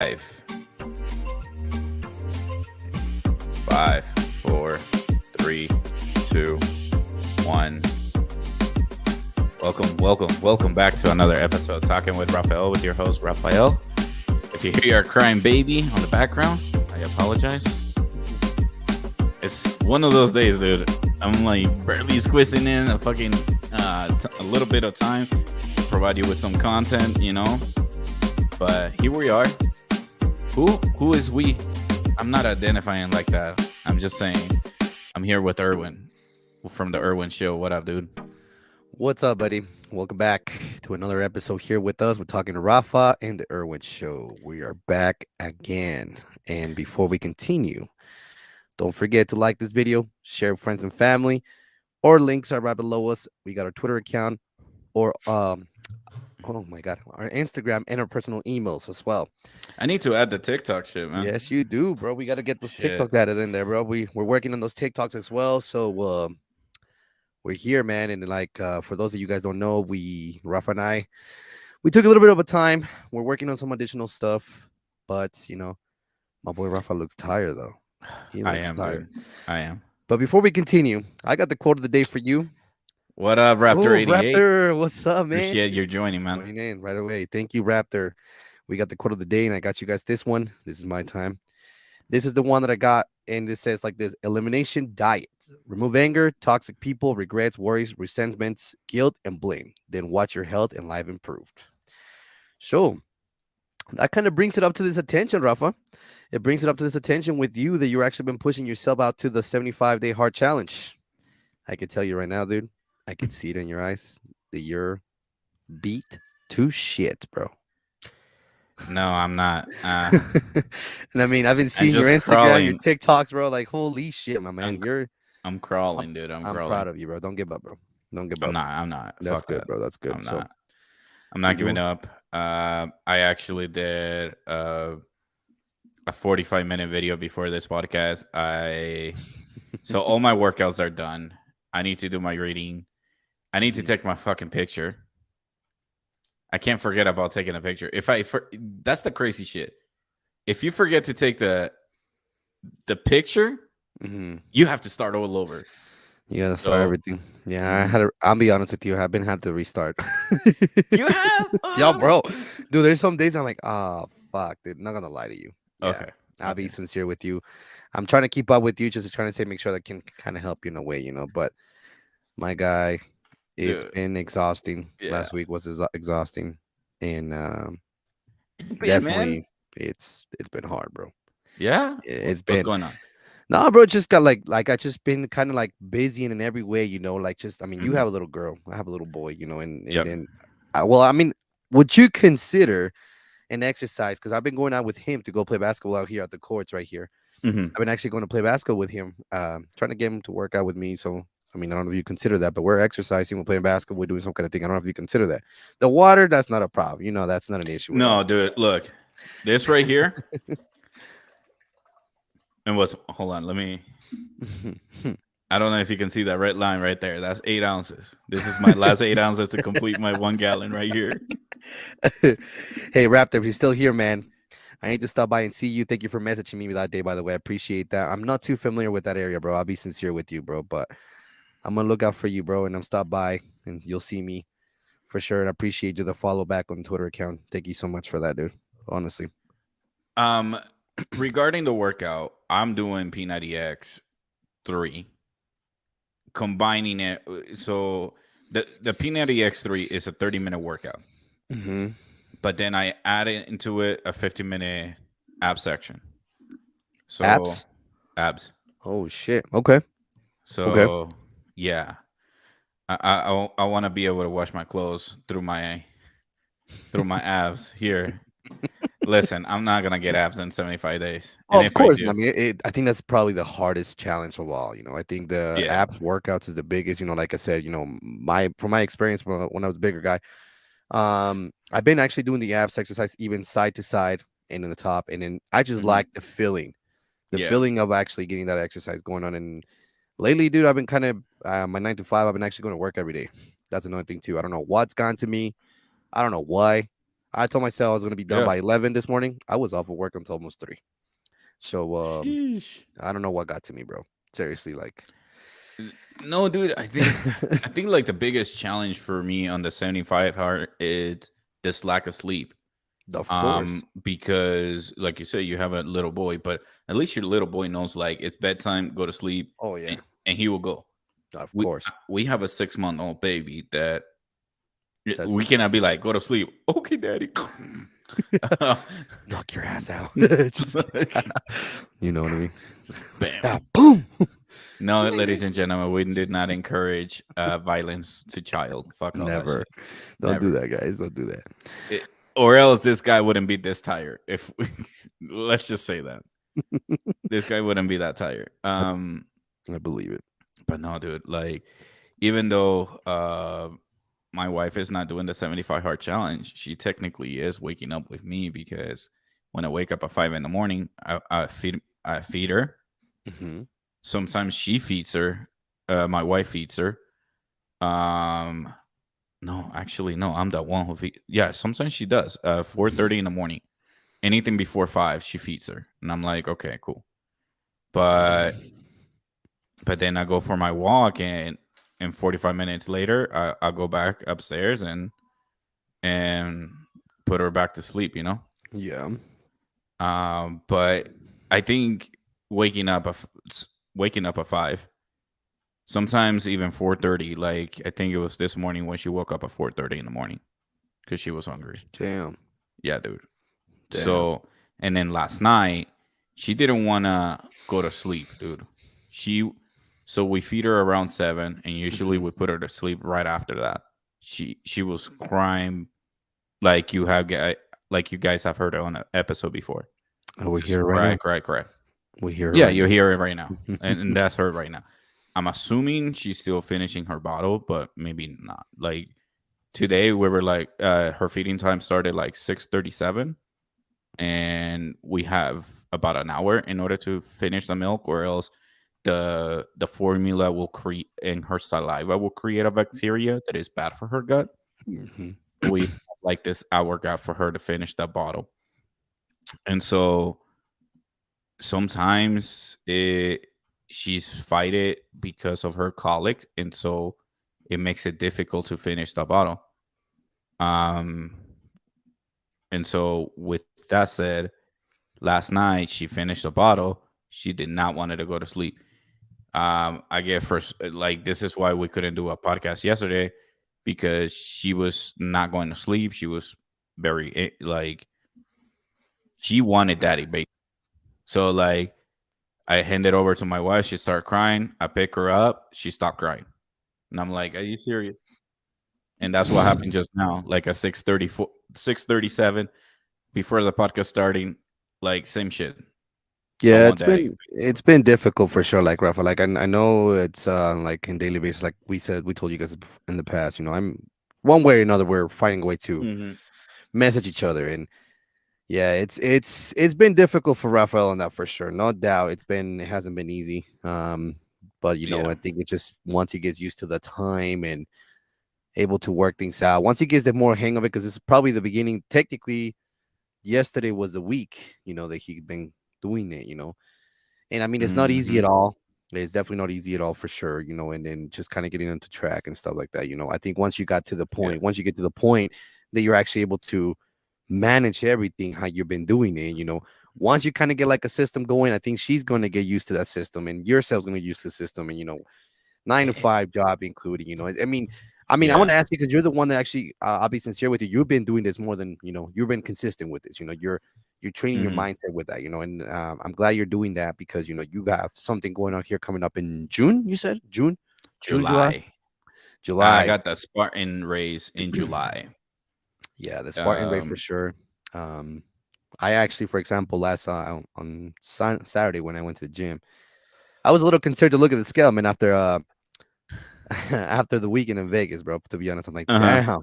Five, five, four, three, two, one. Welcome back to another episode of Talking with Rafael with your host Rafael. If you hear our crying baby on the background, I apologize. It's one of those days, dude. I'm like barely squeezing in a little bit of time to provide you with some content, But here we are. Who is we? I'm not identifying like that. I'm just saying I'm here with Erwin from the Erwin Show. What up, dude? What's up, buddy? Welcome back to another episode here with us. We're talking to Rafa and the Erwin Show. We are back again. And before we continue, don't forget to like this video, share with friends and family. Our links are right below us. We got our Twitter account or oh my god, our Instagram and our personal emails as well. I need to add the TikTok shit, man. Yes, you do, bro. We got to get those Shit. TikToks added in there, bro. We're working on those TikToks as well. So we're here, man. And for those of you guys don't know, Rafa and I, we took a little bit of a time. We're working on some additional stuff, but my boy Rafa looks tired though. He I looks am, tired. dude. I am. But before we continue, I got the quote of the day for you. What up, Raptor 88? Raptor, what's up, man? Appreciate you joining, man. Joining in right away. Thank you, Raptor. We got the quote of the day, and I got you guys this one. This is my time. This is the one that I got, and it says like this: elimination diet. Remove anger, toxic people, regrets, worries, resentments, guilt, and blame. Then watch your health and life improved. So that kind of brings it up to this attention, Rafa. It brings it up to this attention with you that you're actually been pushing yourself out to the 75-day hard challenge. I can tell you right now, dude. I can see it in your eyes that you're beat to shit, bro. No, I'm not. And I mean, I've been seeing your just Instagram, your crawling. TikToks, bro. Like, holy shit, my man. I'm crawling, dude. I'm I'm crawling. proud of you, bro. Don't give up, bro. Don't give up. I'm not. That's Fuck good, that. bro. That's good. I'm So not. I'm not you giving do- up. I actually did a 45-minute video before this podcast. So all my workouts are done. I need to do my reading. I need to take my fucking picture. I can't forget about taking a picture. That's the crazy shit. If you forget to take the picture, Mhm. you have to start all over. You gotta start So- everything. Yeah, I'll be honest with you. I've been had to restart. You have? Yeah, bro. Dude, there's some days I'm like, oh fuck, dude. Not gonna lie to you. Yeah, Okay. I'll be Okay. sincere with you. I'm trying to keep up with you, just trying to make sure that can kind of help you in a way, But my guy, it's Dude. been exhausting. Yeah. Last week was exhausting, and Man. definitely it's been hard, bro. Yeah. It's What's been going on? no, bro. Just got like I just been kind of like busy in every way, Like just I mean, you Mhm. have a little girl, I have a little boy, and Yep. then, well, I mean, would you consider an exercise? Because I've been going out with him to go play basketball out here at the courts right here. Mhm. I've been actually going to play basketball with him, trying to get him to work out with me. So I mean, I don't know if you consider that, but we're exercising, we're playing basketball, we're doing some kind of thing. I don't know if you consider that. The water, that's not a problem. That's not an issue. at No, all. dude. Look, this right here. And hold on, let me. I don't know if you can see that red line right there. That's 8 ounces. This is my last 8 ounces to complete my 1 gallon right here. Hey, Raptor, if you're still here, man, I need to stop by and see you. Thank you for messaging me that day, by the way. I appreciate that. I'm not too familiar with that area, bro. I'll be sincere with you, bro, but I'm gonna look out for you, bro, and I'm stop by and you'll see me for sure. And I appreciate you the follow back on Twitter account. Thank you so much for that, dude. Honestly. Regarding the workout, I'm doing P90X 3, combining it. So the P90X 3 is a 30-minute workout, Mm-hmm. but then I added into it a 50-minute ab section. So Abs? abs. Oh shit. Okay. So yeah, I want to be able to wash my clothes through my abs here. Listen, I'm not gonna get abs in 75 days. Oh, And of if I course. do, I mean, I think that's probably the hardest challenge of all. I think the Yeah. abs workouts is the biggest. Like I said, from my experience when I was a bigger guy, I've been actually doing the abs exercise even side to side and in the top, and then I just Mhm. like the feeling Yeah. of actually getting that exercise going on. And lately, dude, I've been kind of my 9 to 5. I've been actually going to work every day. That's another thing too. I don't know what's gone to me. I don't know why. I told myself I was gonna be done Yeah. by 11 this morning. I was off of work until almost 3. So Sheesh. I don't know what got to me, bro. Seriously, like, No, dude. I think like the biggest challenge for me on the 75 hour is this lack of sleep. of course. Because like you said, you have a little boy, but at least your little boy knows like it's bedtime, go to sleep, Oh yeah, and he will go. of We course. we have a 6-month-old baby that That's we cannot be like, go to sleep. Okay, daddy. knock your ass out. Just you know what I mean? Bam. Ah, boom. No, ladies and gentlemen, we did not encourage violence to child. Fuck all that Never. shit. Don't do Never. that, guys. Don't do that. Or else this guy wouldn't be this tired. If let's just say that this guy wouldn't be that tired. I believe it. But no, dude. Like, even though my wife is not doing the 75 hard challenge, she technically is waking up with me because when I wake up at 5 in the morning, I feed her. Hmm. Sometimes she feeds her. My wife feeds her. Um, no, actually, no. I'm the one who feed. Yeah, sometimes she does. 4:30 in the morning. Anything before 5, she feeds her, and I'm like, okay, cool. But then I go for my walk, and 45 minutes later, I go back upstairs and put her back to sleep. Yeah. But I think waking up waking up at 5. Sometimes even 4:30. Like I think it was this morning when she woke up at 4:30 in the morning because she was hungry. Damn. Yeah, dude. Damn. So and then last night she didn't want to go to sleep, dude. She So we feed her around 7, and usually Mhm. we put her to sleep right after that. She was crying like like you guys have heard on an episode before. Oh, we Just hear it right now. cry. We hear it Yeah, right you now. hear it right now, and that's her right now. I'm assuming she's still finishing her bottle, but maybe not. Like today, we were like, her feeding time started like 6:37, and we have about an hour in order to finish the milk, or else the formula will create and her saliva will create a bacteria that is bad for her gut. Mhm. We have like this hour gap for her to finish that bottle, and so sometimes she's fighting because of her colic, and so it makes it difficult to finish the bottle. Um, and so with that said, last night she finished the bottle. She did not want to go to sleep. I get first like this is why we couldn't do a podcast yesterday because she was not going to sleep. She was very like she wanted daddy, basically. So like I hand it over to my wife. She started crying. I pick her up. She stopped crying. And I'm like, are you serious? And that's what happened just now. Like at 6:34, 6:37, before the podcast starting, like same shit. I Yeah, want daddy. it's been difficult for sure. Like Rafa, like I know it's like in daily basis. Like we told you guys in the past. I'm one way or another we're finding a way to Mm-hmm. message each other, and yeah, it's been difficult for Rafael on that for sure. No doubt, it hasn't been easy. But Yeah. I think it just once he gets used to the time and able to work things out, once he gets the more hang of it, because it's probably the beginning. Technically, yesterday was a week, that he'd been doing it, and I mean it's not easy Mm-hmm. at all. It's definitely not easy at all for sure, and then just kind of getting into track and stuff like that. I think Yeah. once you get to the point that you're actually able to manage everything how you've been doing it, once you kind of get like a system going, I think she's going to get used to that system and yourself's going to use the system, and 9 to 5 job including, I want Yeah. to ask you because you're the one that actually, I'll be sincere with you. You've been doing this more than you've been consistent with this. You're training your Mm-hmm. mindset with that. And I'm glad you're doing that because you have something going on here coming up in June. You said June, July, July. I July. got the Spartan race in July. Yeah, the Spartan Race for Um, sure. Um, I actually, for example, last on Saturday when I went to the gym, I was a little concerned to look at the scale, man. After after the weekend in Vegas, bro. To be honest, I'm like, uh-huh. damn.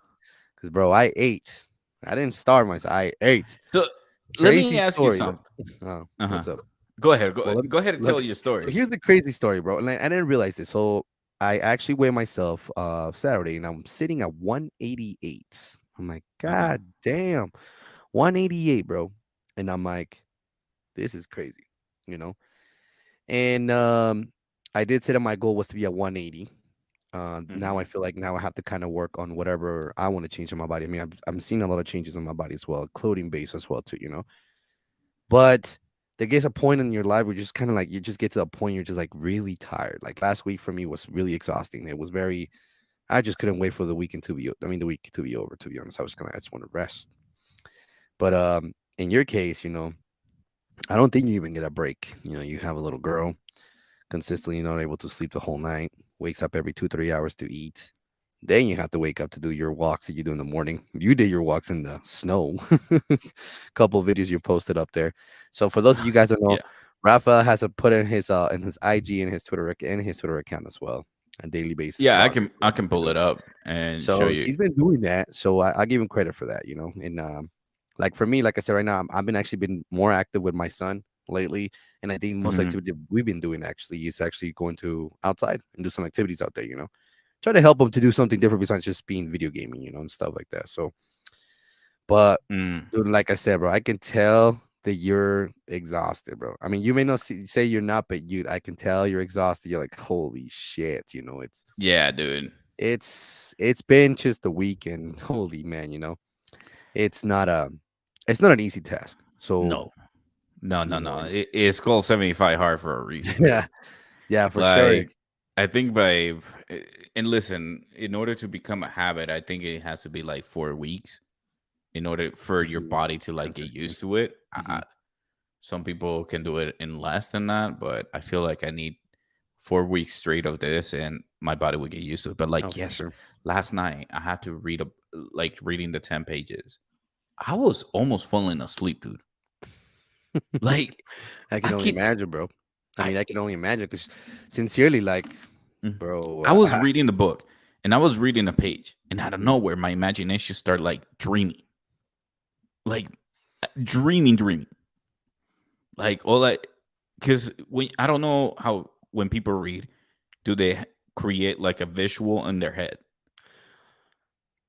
Because, bro, I ate. I didn't starve myself. I ate. So let me Crazy ask you story. something. Oh, Uh-huh. what's up? Go ahead. Well, Go ahead and let tell me, your so story. here's the crazy story, bro. And I didn't realize this. So I actually weighed myself Saturday, and I'm sitting at 188. I'm like, Okay. God damn, 188, bro. And I'm like, this is crazy, you know. And I did say that my goal was to be at 180. Now I Hmm. feel like now I have to kind of work on whatever I want to change in my body. I mean, I'm seeing a lot of changes in my body as well, clothing base as well too, you know. But there gets a point in your life where you just kind of like you just get to a point you're just like really tired. Like last week for me was really exhausting. It was very I just couldn't wait for the weekend to be I mean the week to be over, to be honest. I just want to rest. But in your case, you know, I don't think you even get a break. You know, you have a little girl consistently not able to sleep the whole night, wakes up every 2, 3 hours to eat. Then you have to wake up to do your walks that you do in the morning. You did your walks in the snow. Couple of videos you posted up there. So for those of you guys that know, Yeah. Rafa has a put in his IG and his Twitter account as well, on daily basis Yeah, vlogging. I can pull it up and show So you. he's been doing that. So I give him credit for that, you know. And like for me, like I said right now, I've been actually been more active with my son lately. And I think most Hmm. activity we've been doing actually is actually going to outside and do some activities out there, you know. Try to help him to do something different besides just being video gaming, you know, and stuff like that. So but Mm. dude, like I said, bro, I can tell that you're exhausted, bro. I mean, you may not say you're not, but I can tell you're exhausted. You're like, holy shit, you know, Yeah, dude. it's been just a week, and holy man, you know, it's not a it's not an easy task. So No, no, no, you know, no. and It's called 75 hard for a reason, yeah, dude. yeah, for sure. Like, I think and listen, in order to become a habit, I think it has to be like 4 weeks in order for your Mhm. body to like get Consistently. used to it. Hmm. Some people can do it in less than that, but I feel like I need 4 weeks straight of this and my body would get used to it. But Oh, like, for yes, sure. last night I had to read like reading the 10 pages. I was almost falling asleep, dude. Like, I I can only can imagine, bro. I I mean, I can only imagine because sincerely, like, mm. bro, I was reading the book and I was reading a page, and out of mhm. nowhere, my imagination started like dreaming, like dreaming, like all that. Because when I don't know how when people read, do they create like a visual in their head?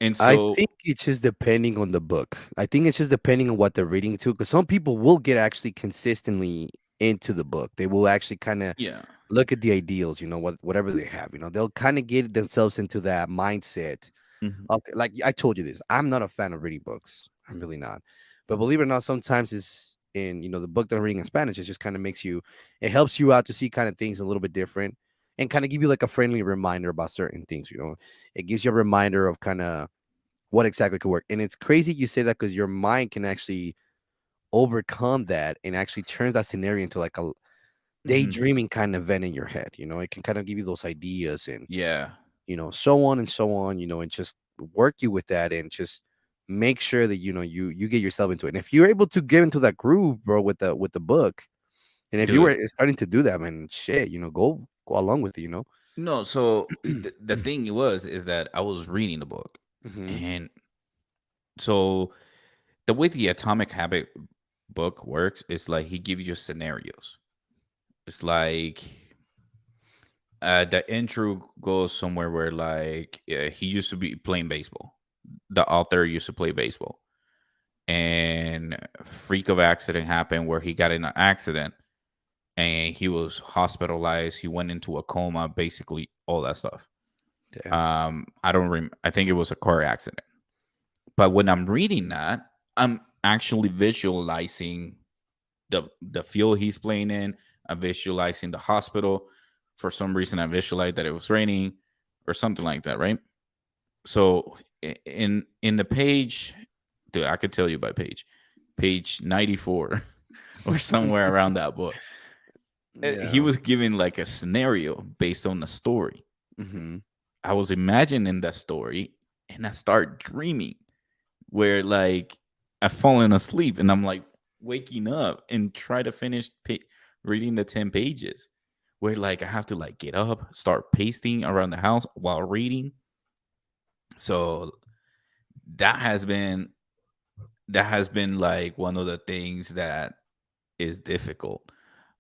And I so, think it's just depending on the book. I think it's just depending on what they're reading too, because some people will get actually consistently into the book. They will actually kind of yeah, look at the ideals, you know, whatever they have, you know, they'll kind of get themselves into that mindset. mhm, Okay, like I told you this, I'm not a fan of reading books. I'm really not. But believe it or not, sometimes it's in, you know, the book that I'm reading in Spanish, it just kind of makes you, it helps you out to see kind of things a little bit different and kind of give you like a friendly reminder about certain things, you know. It gives you a reminder of kind of what exactly could work. And it's crazy you say that because your mind can actually overcome that and actually turns that scenario into like a mhm, daydreaming kind of event in your head. You know, it can kind of give you those ideas and, yeah, you know, so on and so on, you know, and just work you with that and just make sure that, you know, you get yourself into it. And if you're able to get into that groove, bro, with the book, and if you dude. were starting to do that, man, shit, you know, go along with it, you know. No, so the thing was is that I was reading the book, Hmm. and so the way the Atomic Habit book works is like he gives you scenarios. It's like the intro goes somewhere where like he used to be playing baseball. The author used to play baseball, and freak of accident happened where he got in an accident and he was hospitalized. He went into a coma, basically all that stuff. Damn. I don't I think it was a car accident. But when I'm reading that, I'm actually visualizing the field he's playing in. I'm visualizing the hospital. For some reason, I visualized that it was raining or something like that, right? So in the page, dude, I could tell you by page 94 or somewhere around that book. He Yeah. was giving like a scenario based on the story. Hmm. I was imagining that story, and I start dreaming where like I've fallen asleep and I'm like waking up and try to finish reading the 10 pages where like I have to like get up, start pasting around the house while reading. So that has been like one of the things that is difficult.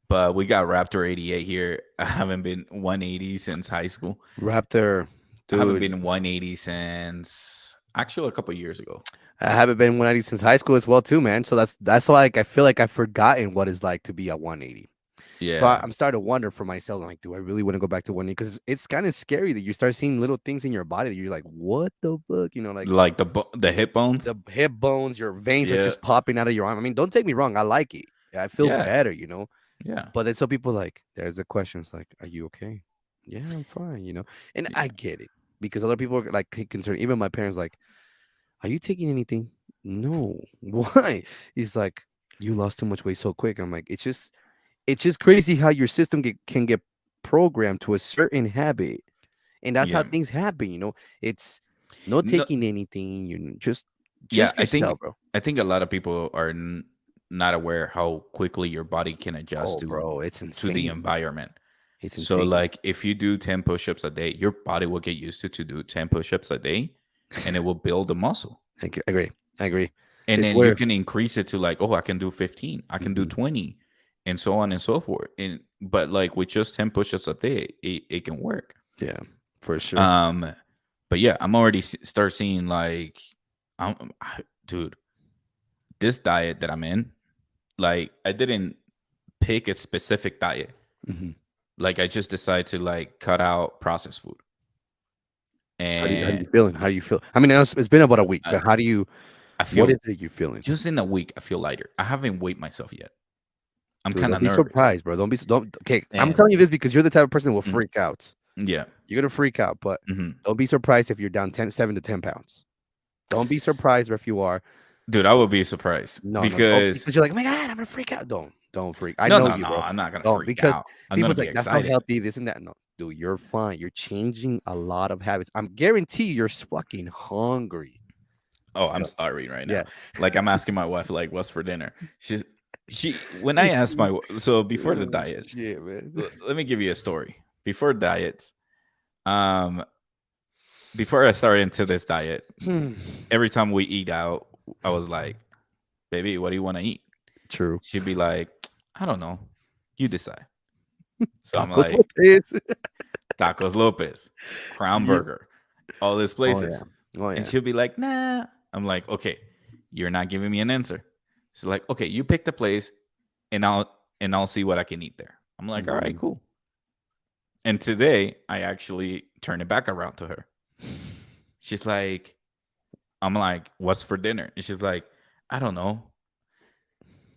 But we got Raptor 88 here. I haven't been 180 since high school. Raptor, I haven't dude. been 180 since Actually, a couple years ago. I haven't been 180 since high school as well, too, man. So that's why like, I feel like I've forgotten what it's like to be at 180. So Yeah, I'm starting to wonder for myself, like, do I really want to go back to 180? Because it's kind of scary that you start seeing little things in your body that you're like, what the fuck? You know, like like the hip bones. the hip bones, your veins are Yeah, just popping out of your arm. I mean, don't take me wrong, I like it. I feel yeah, better, you know. yeah, But then some people like, there's a question. It's like, are you okay? Yeah, I'm fine, you know. And yeah, I get it because other people are like concerned. Even my parents, like, are you taking anything? No. Why? He's like, you lost too much weight so quick. I'm like, it's just crazy how your system can get programmed to a certain habit, and that's how yeah. things happen. You know, it's not No, taking anything. You yeah. just yourself, bro. I think a lot of people are not aware how quickly your body can adjust Oh, bro, it's to the insane. environment. It's So, insane. like, if you do 10 push-ups a day, your body will get used to do 10 push-ups a day, and it will build the muscle. Thank you. I agree. I agree. And It's then you where. can increase it to like, oh, I can do 15, I can do Mhm. 20, and so on and so forth. And but like with just 10 push-ups a day, it can work. Yeah, for sure. Um, but yeah, I'm already start seeing like, dude, this diet that I'm in, like, I didn't pick a specific diet. Mhm. Like, I just decided to like cut out processed food, How do and you feeling? How do you feel? I mean, it's been about a week, I, but how do you? I What feel is it you feeling, just in a week I feel lighter. I haven't weighed myself yet. I'm dude? kind Don't of be nervous. surprised, bro. Don't. Okay, I'm And telling you this because you're the type of person who will mhm, freak out. yeah, You're gonna freak out, but mhm. don't be surprised if you're down 7 to 10 pounds. Don't be surprised if you are. Dude, I would be surprised No, no, don't because because you're like, oh my god, I'm gonna freak out. Don't freak. I no, know no, you, no, bro. I'm not gonna Don't freak because out. I'm gonna people's be like that's not excited. healthy. This and that. No, dude, you're fine. You're changing a lot of habits. I'm guarantee you're fucking hungry Oh, I'm still. starving right Yeah. now. Like, I'm asking my wife, like, what's for dinner? She when I asked my so before the Oh, diet, shit, man. let me give you a story. Before diets, um, before I started into this diet, Hmm. every time we eat out, I was like, "Baby, what do you want to eat?" True. She'd be like, "I don't know, you decide." So I'm Tacos like, Lopez. Tacos Lopez, Crown Yeah. Burger, all these Oh yeah. places. Oh And yeah. she'll be like, nah. I'm like, okay, you're not giving me an answer. She's like, okay, you pick the place and I'll see what I can eat there. I'm like, all right, Mhm. cool. And today I actually turn it back around to her. She's like, I'm like, what's for dinner? And she's like, I don't know.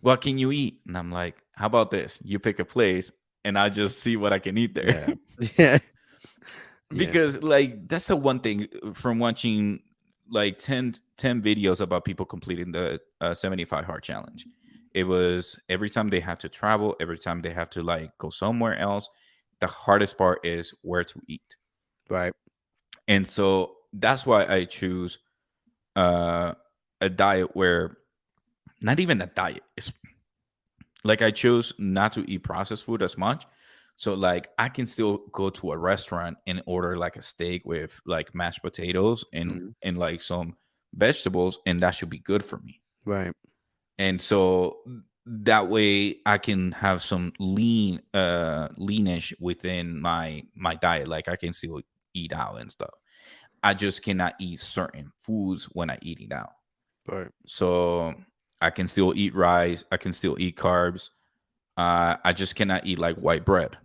What can you eat? And I'm like, how about this? You pick a place and I'll just see what I can eat there. Yeah. Yeah. Yeah. Because like that's the one thing from watching like 10 videos about people completing the 75 hard challenge. It was every time they had to travel, every time they have to like go somewhere else, the hardest part is where to eat. Right. And so that's why I choose uh a diet where not even a diet, it's like I chose not to eat processed food as much. So like I can still go to a restaurant and order like a steak with like mashed potatoes Mhm. and like some vegetables, and that should be good for me. Right. And so that way I can have some leanish within my diet. Like I can still eat out and stuff. I just cannot eat certain foods when I eating out. Right. So I can still eat rice, I can still eat carbs. I just cannot eat like white bread.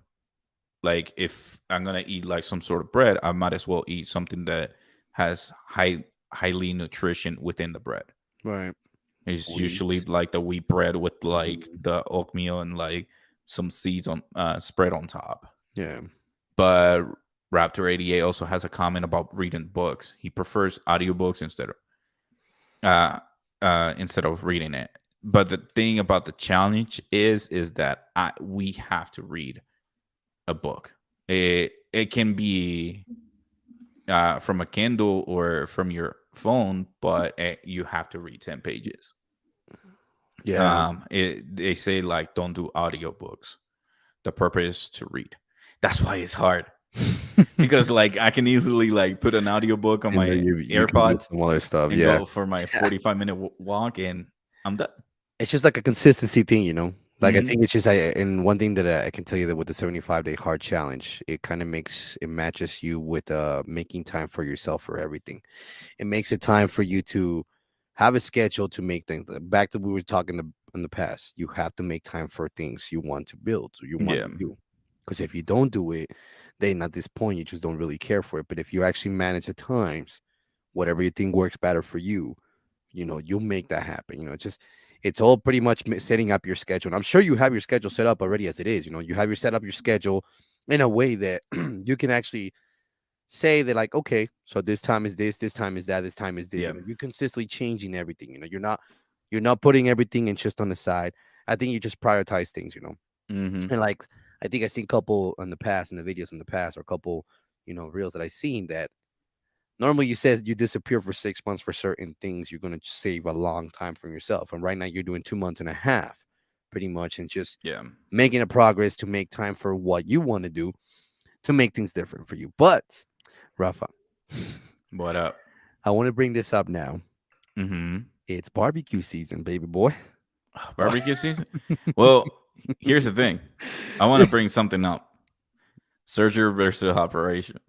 Like if I'm gonna eat like some sort of bread, I might as well eat something that has highly nutrition within the bread. Right. It's usually Wheat. like the wheat bread with like Mhm. the oatmeal and like some seeds on spread on top. Yeah. But Raptor 88 also has a comment about reading books. He prefers audiobooks uh instead of reading it. But the thing about the challenge is that we have to read a book. It can be from a Kindle or from your phone, but you have to read 10 pages. Yeah. They say like don't do audiobooks. The purpose is to read. That's why it's hard. Because like I can easily like put an audiobook on And then my you can do AirPods some other stuff. and Yeah. go for my Yeah. 45-minute walk and I'm done. It's just like a consistency thing, you know. Like I Mhm. think it's just and one thing that I can tell you that with the 75-day hard challenge, it kind of matches you with making time for yourself for everything. It makes it time for you to have a schedule to make things. Back to what we were talking in the past. You have to make time for things you want to build, or you want Yeah. to do. Because if you don't do it, then at this point you just don't really care for it. But if you actually manage the times, whatever you think works better for you, you'll make that happen. It's all pretty much setting up your schedule. And I'm sure you have your schedule set up already as it is. You have your set up your schedule in a way that you can actually say that, like, okay, so this time is this time is that, this time is this. Yeah. You're consistently changing everything. You're not putting everything in just on the side. I think you just prioritize things. Mhm. And like I think I seen a couple in the past, in the videos in the past, or a couple, reels that I seen that normally you says you disappear for 6 months for certain things, you're gonna save a long time from yourself. And right now you're doing 2 months and a half, pretty much, and just Yeah. making a progress to make time for what you want to do to make things different for you. But Rafa, What up? I want to bring this up now. Mhm. It's barbecue season, baby boy. Barbecue season? Well, here's the thing. I want to bring something up. Surgery versus operation.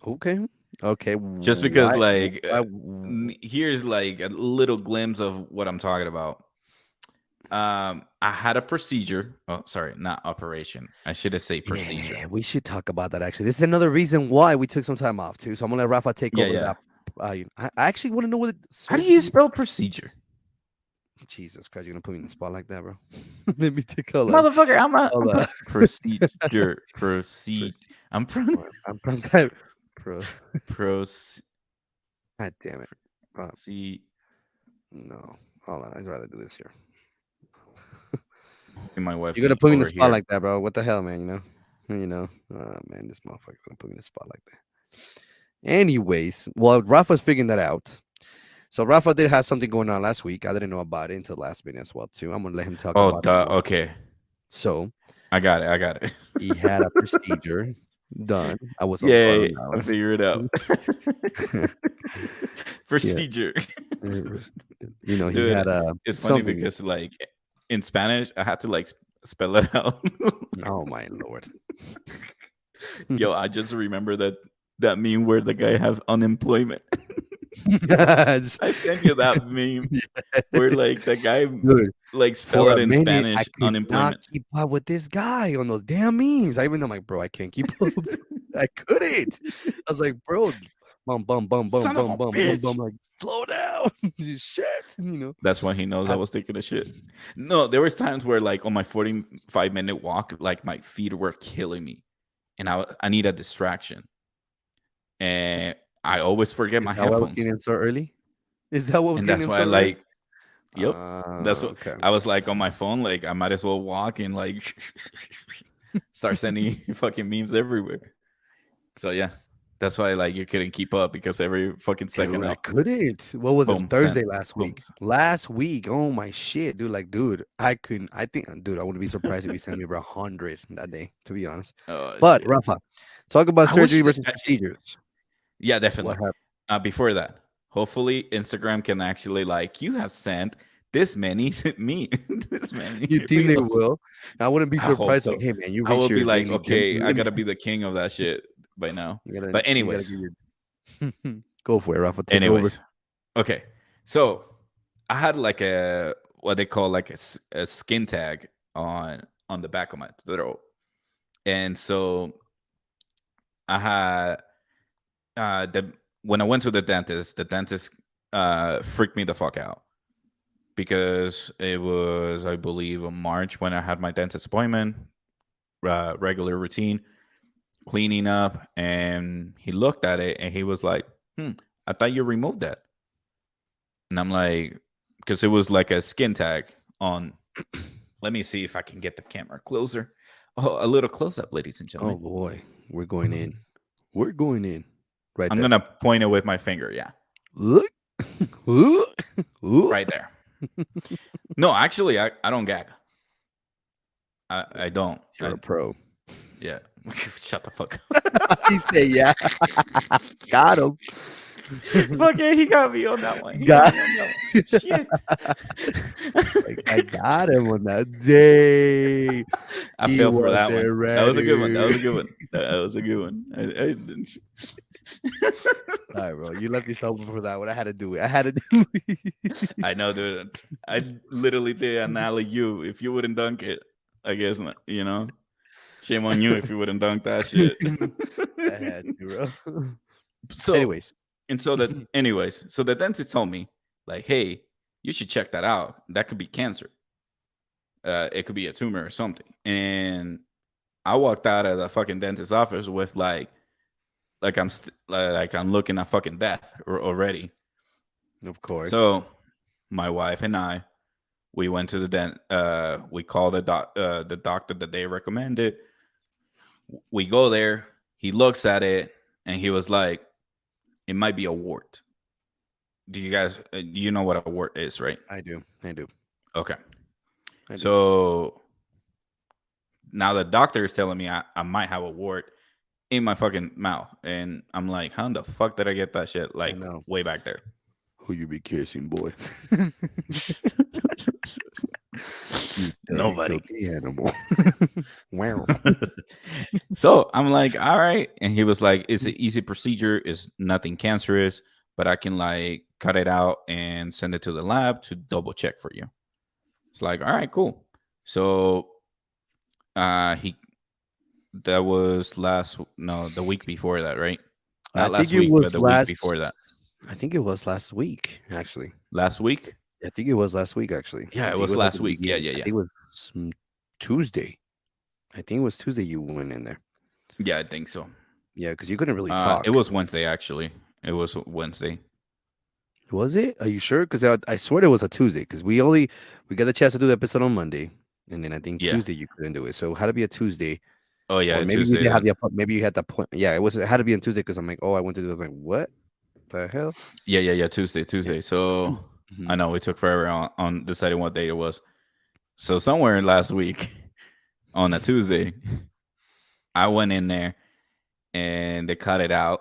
Okay. Okay. Just because, Why? like, Why? here's like a little glimpse of what I'm talking about. I had a procedure. Oh, sorry, not operation. I should have said procedure. Yeah, we should talk about that actually. This is another reason why we took some time off too. So I'm gonna let Rafa take Yeah, over yeah. that. I actually want to know what How do you surgery. spell procedure? Jesus Christ, you're gonna put me in the spot like that, bro. Let me take a look. Motherfucker, I'm Hold on. procedure. Proceed. I'm I'm from bro. proceed. God damn it. No. Hold on. I'd rather do this here. My wife You're gonna be put me in the over spot here. like that, bro. What the hell, man? Oh man, this motherfucker's gonna put me in the spot like that. Anyways, well, Rafa's figuring that out. So Rafa did have something going on last week. I didn't know about it until last minute as well, too. I'm gonna let him talk Oh, about it duh. more. Okay, So I got it. I got it. he had a procedure done. I was on Yay! I that figured it out. one. Yeah. Procedure. He Dude, had it's funny something. because like in Spanish, I had to like spell it out. Oh my lord. Yo, I just remember that meme where the guy have unemployment. Yes. I sent you that meme where like the guy Dude, like spell for it a in minute, I Spanish could not unemployment. keep up with this guy on those damn memes. I even I'm like, bro, I can't keep up. I couldn't. I was like, bro, bum bum bum bum Son of bum a bum bum bitch. bum. Like, slow down. Shit. That's when he knows I I- was taking a shit. No, there was times where like on my 45-minute walk, like my feet were killing me, and I need a distraction, and I always forget Is my that why we're headphones, getting in so early? Is that what was and getting that's in why I so early? like. Yep, that's what Okay. I was like on my phone. Like I might as well walk and like start sending fucking memes everywhere. So yeah, that's why like you couldn't keep up because every fucking second Dude, I up, couldn't. What was it? boom, Thursday send, last boom. week. Last week. Oh my shit, dude. Like, dude, I couldn't. I think, dude, I wouldn't be surprised if you sent me about 100 that day, to be honest. Oh But shit! Rafa, talk about I wish. surgery versus procedures. Yeah, What definitely. happened? Before that, hopefully Instagram can actually like you have sent this many me this many You think they reels. will? I wouldn't be I hope surprised. Like, so. hey man, you I will reach be your like, daily gym okay, I limit. gotta be the king of that shit by now. You gotta, But you gotta anyways, get your. Go for it, Rafa. Take over. okay. So I had like a what they call like a skin tag on the back of my throat, and so I had the when I went to the dentist freaked me the fuck out because it was, I believe, in March when I had my dentist appointment, regular routine, cleaning up, and he looked at it and he was like, I thought you removed that. And I'm like, because it was like a skin tag on. Let me see if I can get the camera closer. Oh, a little close up, ladies and Oh gentlemen. boy, we're going in. We're going in. Right I'm there. gonna point it with my finger. Yeah, Look. right there. No, actually, I don't gag. I don't. You're a pro. Yeah. Shut the fuck up. He said, "Yeah, got him." Fuck yeah, he got me on that one. He got Got me on that one. Shit. like I got him on that day. I He fell for that wasn't one. That was a good one. That was ready. a good one. That was a good one. All right, bro. You left yourself open for that one. I had to do it. I had to do it. I know, dude. I literally did an alley you. If you wouldn't dunk it, I guess not, you know. Shame on you if you wouldn't dunk that shit. I had to, bro. So Anyways. so the dentist told me, like, hey, you should check that out. That could be cancer. It could be a tumor or something. And I walked out of the fucking dentist's office with like I'm looking at fucking death already. Of course. So my wife and I, we went to the we called the doctor that they recommended. We go there. He looks at it and he was like, "It might be a wart." Do you guys do you know what a wart is, right? I do. Okay. I do. So now the doctor is telling me I might have a wart in my fucking mouth, and I'm like, how the fuck did I get that shit? Like know. way back there. Who you be kissing, boy? Nobody. Filthy animal. Wow. So I'm like, all right. And he was like, it's an easy procedure. It's nothing cancerous, but I can like cut it out and send it to the lab to double check for you. It's like, all right, cool. So that was the week before that, right? Not last week, but the week before that. I think it was last week, actually. Last week? I think it was last week, actually. Yeah, it was last week. Yeah. I think it was Tuesday. I think it was Tuesday you went in there. Yeah, I think so. Yeah, because you couldn't really talk. It was Wednesday, actually. It was Wednesday. Was it? Are you sure? Because I swear it was a Tuesday. Because we got the chance to do the episode on Monday, and then I think Tuesday you couldn't do it. So it had to be a Tuesday. Oh yeah, or maybe you did have maybe you had the point. Yeah, it had to be on Tuesday because I'm like, oh, I went to do it. I'm like, what the hell? Yeah. Tuesday. Yeah. So I know we took forever on deciding what day it was. So somewhere last week on a Tuesday, I went in there and they cut it out,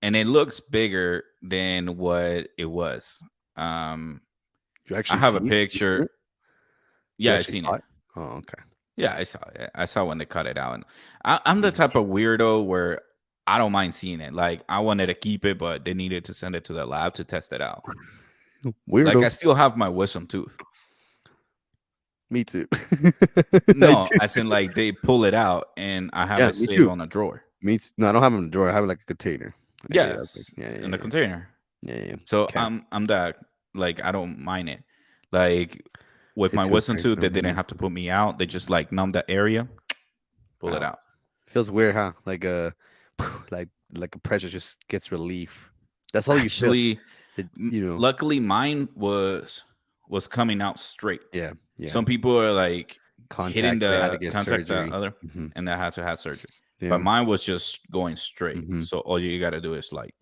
and it looks bigger than what it was. You actually I have a picture. Yeah, I seen it. Oh, okay. Yeah, I saw it. I saw when they cut it out. And I'm the type of weirdo where I don't mind seeing it. Like I wanted to keep it, but they needed to send it to the lab to test it out. Weirdo. Like I still have my wisdom tooth. Me too. No, as in like they pull it out and I have it saved on a drawer. Me too. No, I don't have it in a drawer. I have it like a container. Yeah, in the container. Yeah. So okay. I'm that like I don't mind it. Like with my wisdom tooth, they didn't have to put me out. They just like numb that area, pull it out. Feels weird, huh? Like a pressure just gets relief. That's all you feel. Luckily, mine was coming out straight. Yeah. Some people are like hitting the contact the other, and they had to have surgery. Yeah. But mine was just going straight. So all you got to do is like,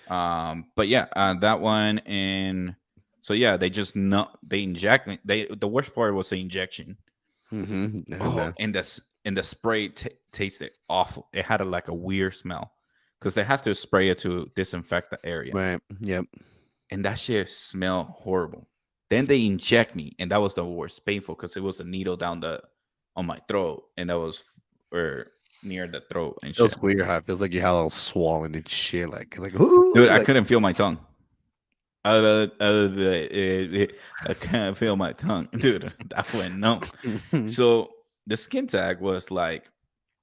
but yeah, that one. And so, yeah, they inject me. The worst part was the injection. Oh, and the spray tasted awful. It had a weird smell because they have to spray it to disinfect the area. Right. Yep. And that shit smelled horrible. Then they inject me, and that was the worst, painful because it was a needle down on my throat, and that was near the throat. And feels weird. How it feels like you had all swollen and shit. Like ooh, dude, like, I couldn't feel my tongue. I can't feel my tongue, dude. That went numb. So the skin tag was like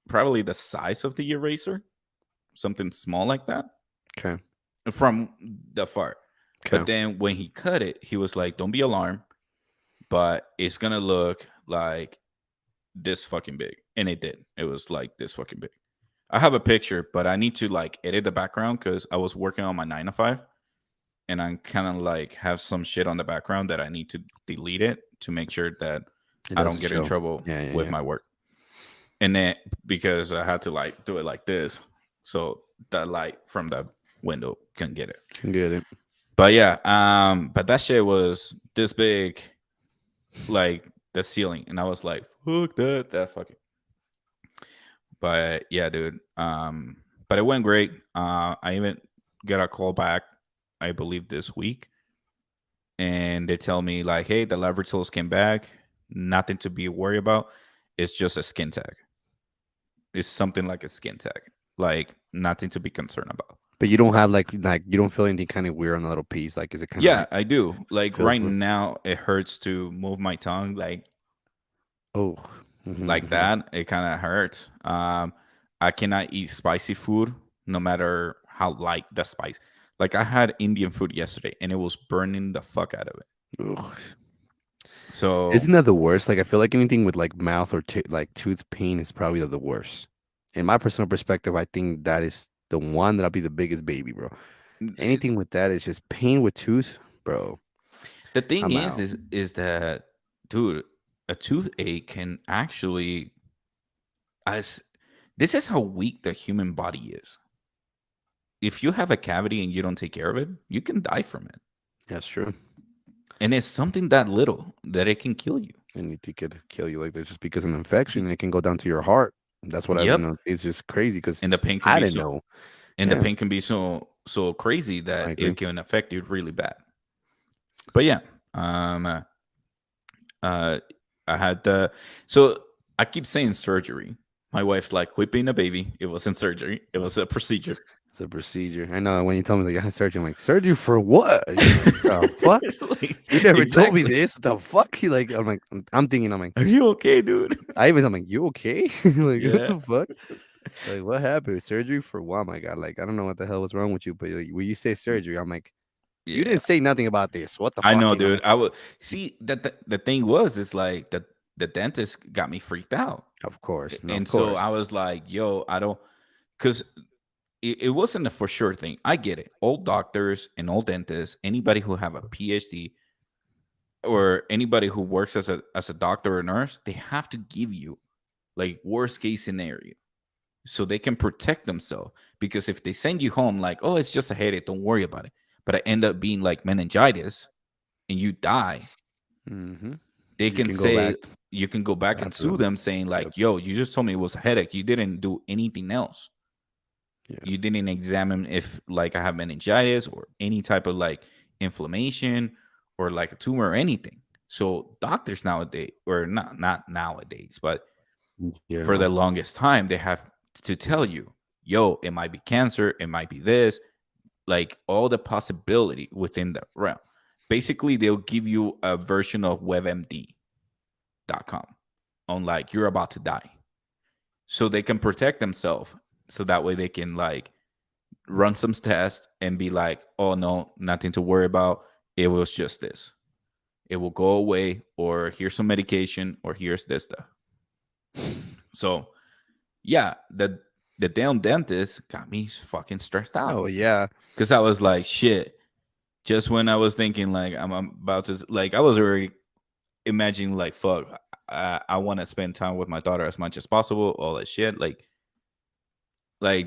probably the size of the eraser, something small like that. Okay. From the far. Okay. But then when he cut it, he was like, "Don't be alarmed, but it's gonna look like this fucking big," and it did. It was like this fucking big. I have a picture, but I need to like edit the background because I was working on my 9 to 5. And I'm kind of like have some shit on the background that I need to delete it to make sure that I don't get in trouble with my work. And then because I had to like do it like this, so the light from the window can get it. But yeah, but that shit was this big, like the ceiling, and I was like, fuck that fucking. But yeah, dude. But it went great. I even get a call back, I believe this week, and they tell me like, "Hey, the lab results came back. Nothing to be worried about. It's just a skin tag. It's something like a skin tag. Like nothing to be concerned about." But you don't have like you don't feel anything kind of weird on the little piece. Like, is it kind of Yeah, like I do. Like feel right weird? now, it hurts to move my tongue. Oh, Like mm-hmm. that. It kind of hurts. I cannot eat spicy food, no matter how light the spice. Like I had Indian food yesterday, and it was burning the fuck out of it. Ugh. So Isn't that the worst? Like, I feel like anything with like mouth or like tooth pain is probably the worst. In my personal perspective, I think that is the one that'll be the biggest baby, bro. Anything with that is just pain with tooth, bro. the thing I'm out. is that, dude, a toothache can actually, as this is how weak the human body is. If you have a cavity and you don't take care of it, you can die from it. That's true. And it's something that little that it can kill you. Anything could kill you like that just because of an infection. It can go down to your heart. That's what Yep. it's just crazy because And the pain can I be didn't so know. and the Yeah, pain can be so crazy I that agree. it can affect you really bad. But yeah, um uh I had the so I keep saying surgery. My wife's like, quit being a baby. It wasn't surgery. It was a procedure. It's a procedure. I know when you tell me like I had surgery, I'm like, surgery for what? You're like, the fuck? Like, You never told me exactly. this. What the fuck? You like, I'm like, I'm thinking, I'm like, Are you okay, dude? I'm like, you okay? Like, what Yeah. the fuck? Like, what happened? Surgery for what? My God, like, I don't know what the hell was wrong with you, but like, when you say surgery, I'm like, you Yeah. didn't say nothing about this. What the I fuck? know, You know? dude. I would see that the thing was is like the dentist got me freaked out. Of course, no, of And so course. I was like, yo, I don't, because it wasn't a for sure thing. I get it. All doctors and all dentists, anybody who have a PhD or anybody who works as a doctor or nurse, they have to give you like worst case scenario so they can protect themselves. Because if they send you home like, oh, it's just a headache, don't worry about it, but it end up being like meningitis and you die, Mm-hmm. they You can can go back say you can go back and after sue them. them saying Yep. like, yo, you just told me it was a headache, you didn't do anything else, Yeah. you didn't examine if like I have meningitis or any type of like inflammation or like a tumor or anything. So doctors nowadays, or not nowadays, but In for the general. longest time, they have to tell you, yo, it might be cancer, it might be this, like all the possibility within the realm. Basically, they'll give you a version of WebMD.com on like you're about to die, so they can protect themselves. So that way they can like run some tests and be like, oh no, nothing to worry about. It was just this. It will go away, or here's some medication, or here's this stuff. So yeah, the damn dentist got me fucking stressed out Oh yeah. because I was like, shit. Just when I was thinking like I'm about to like, I was already imagining like, fuck, I want to spend time with my daughter as much as possible. All that shit, like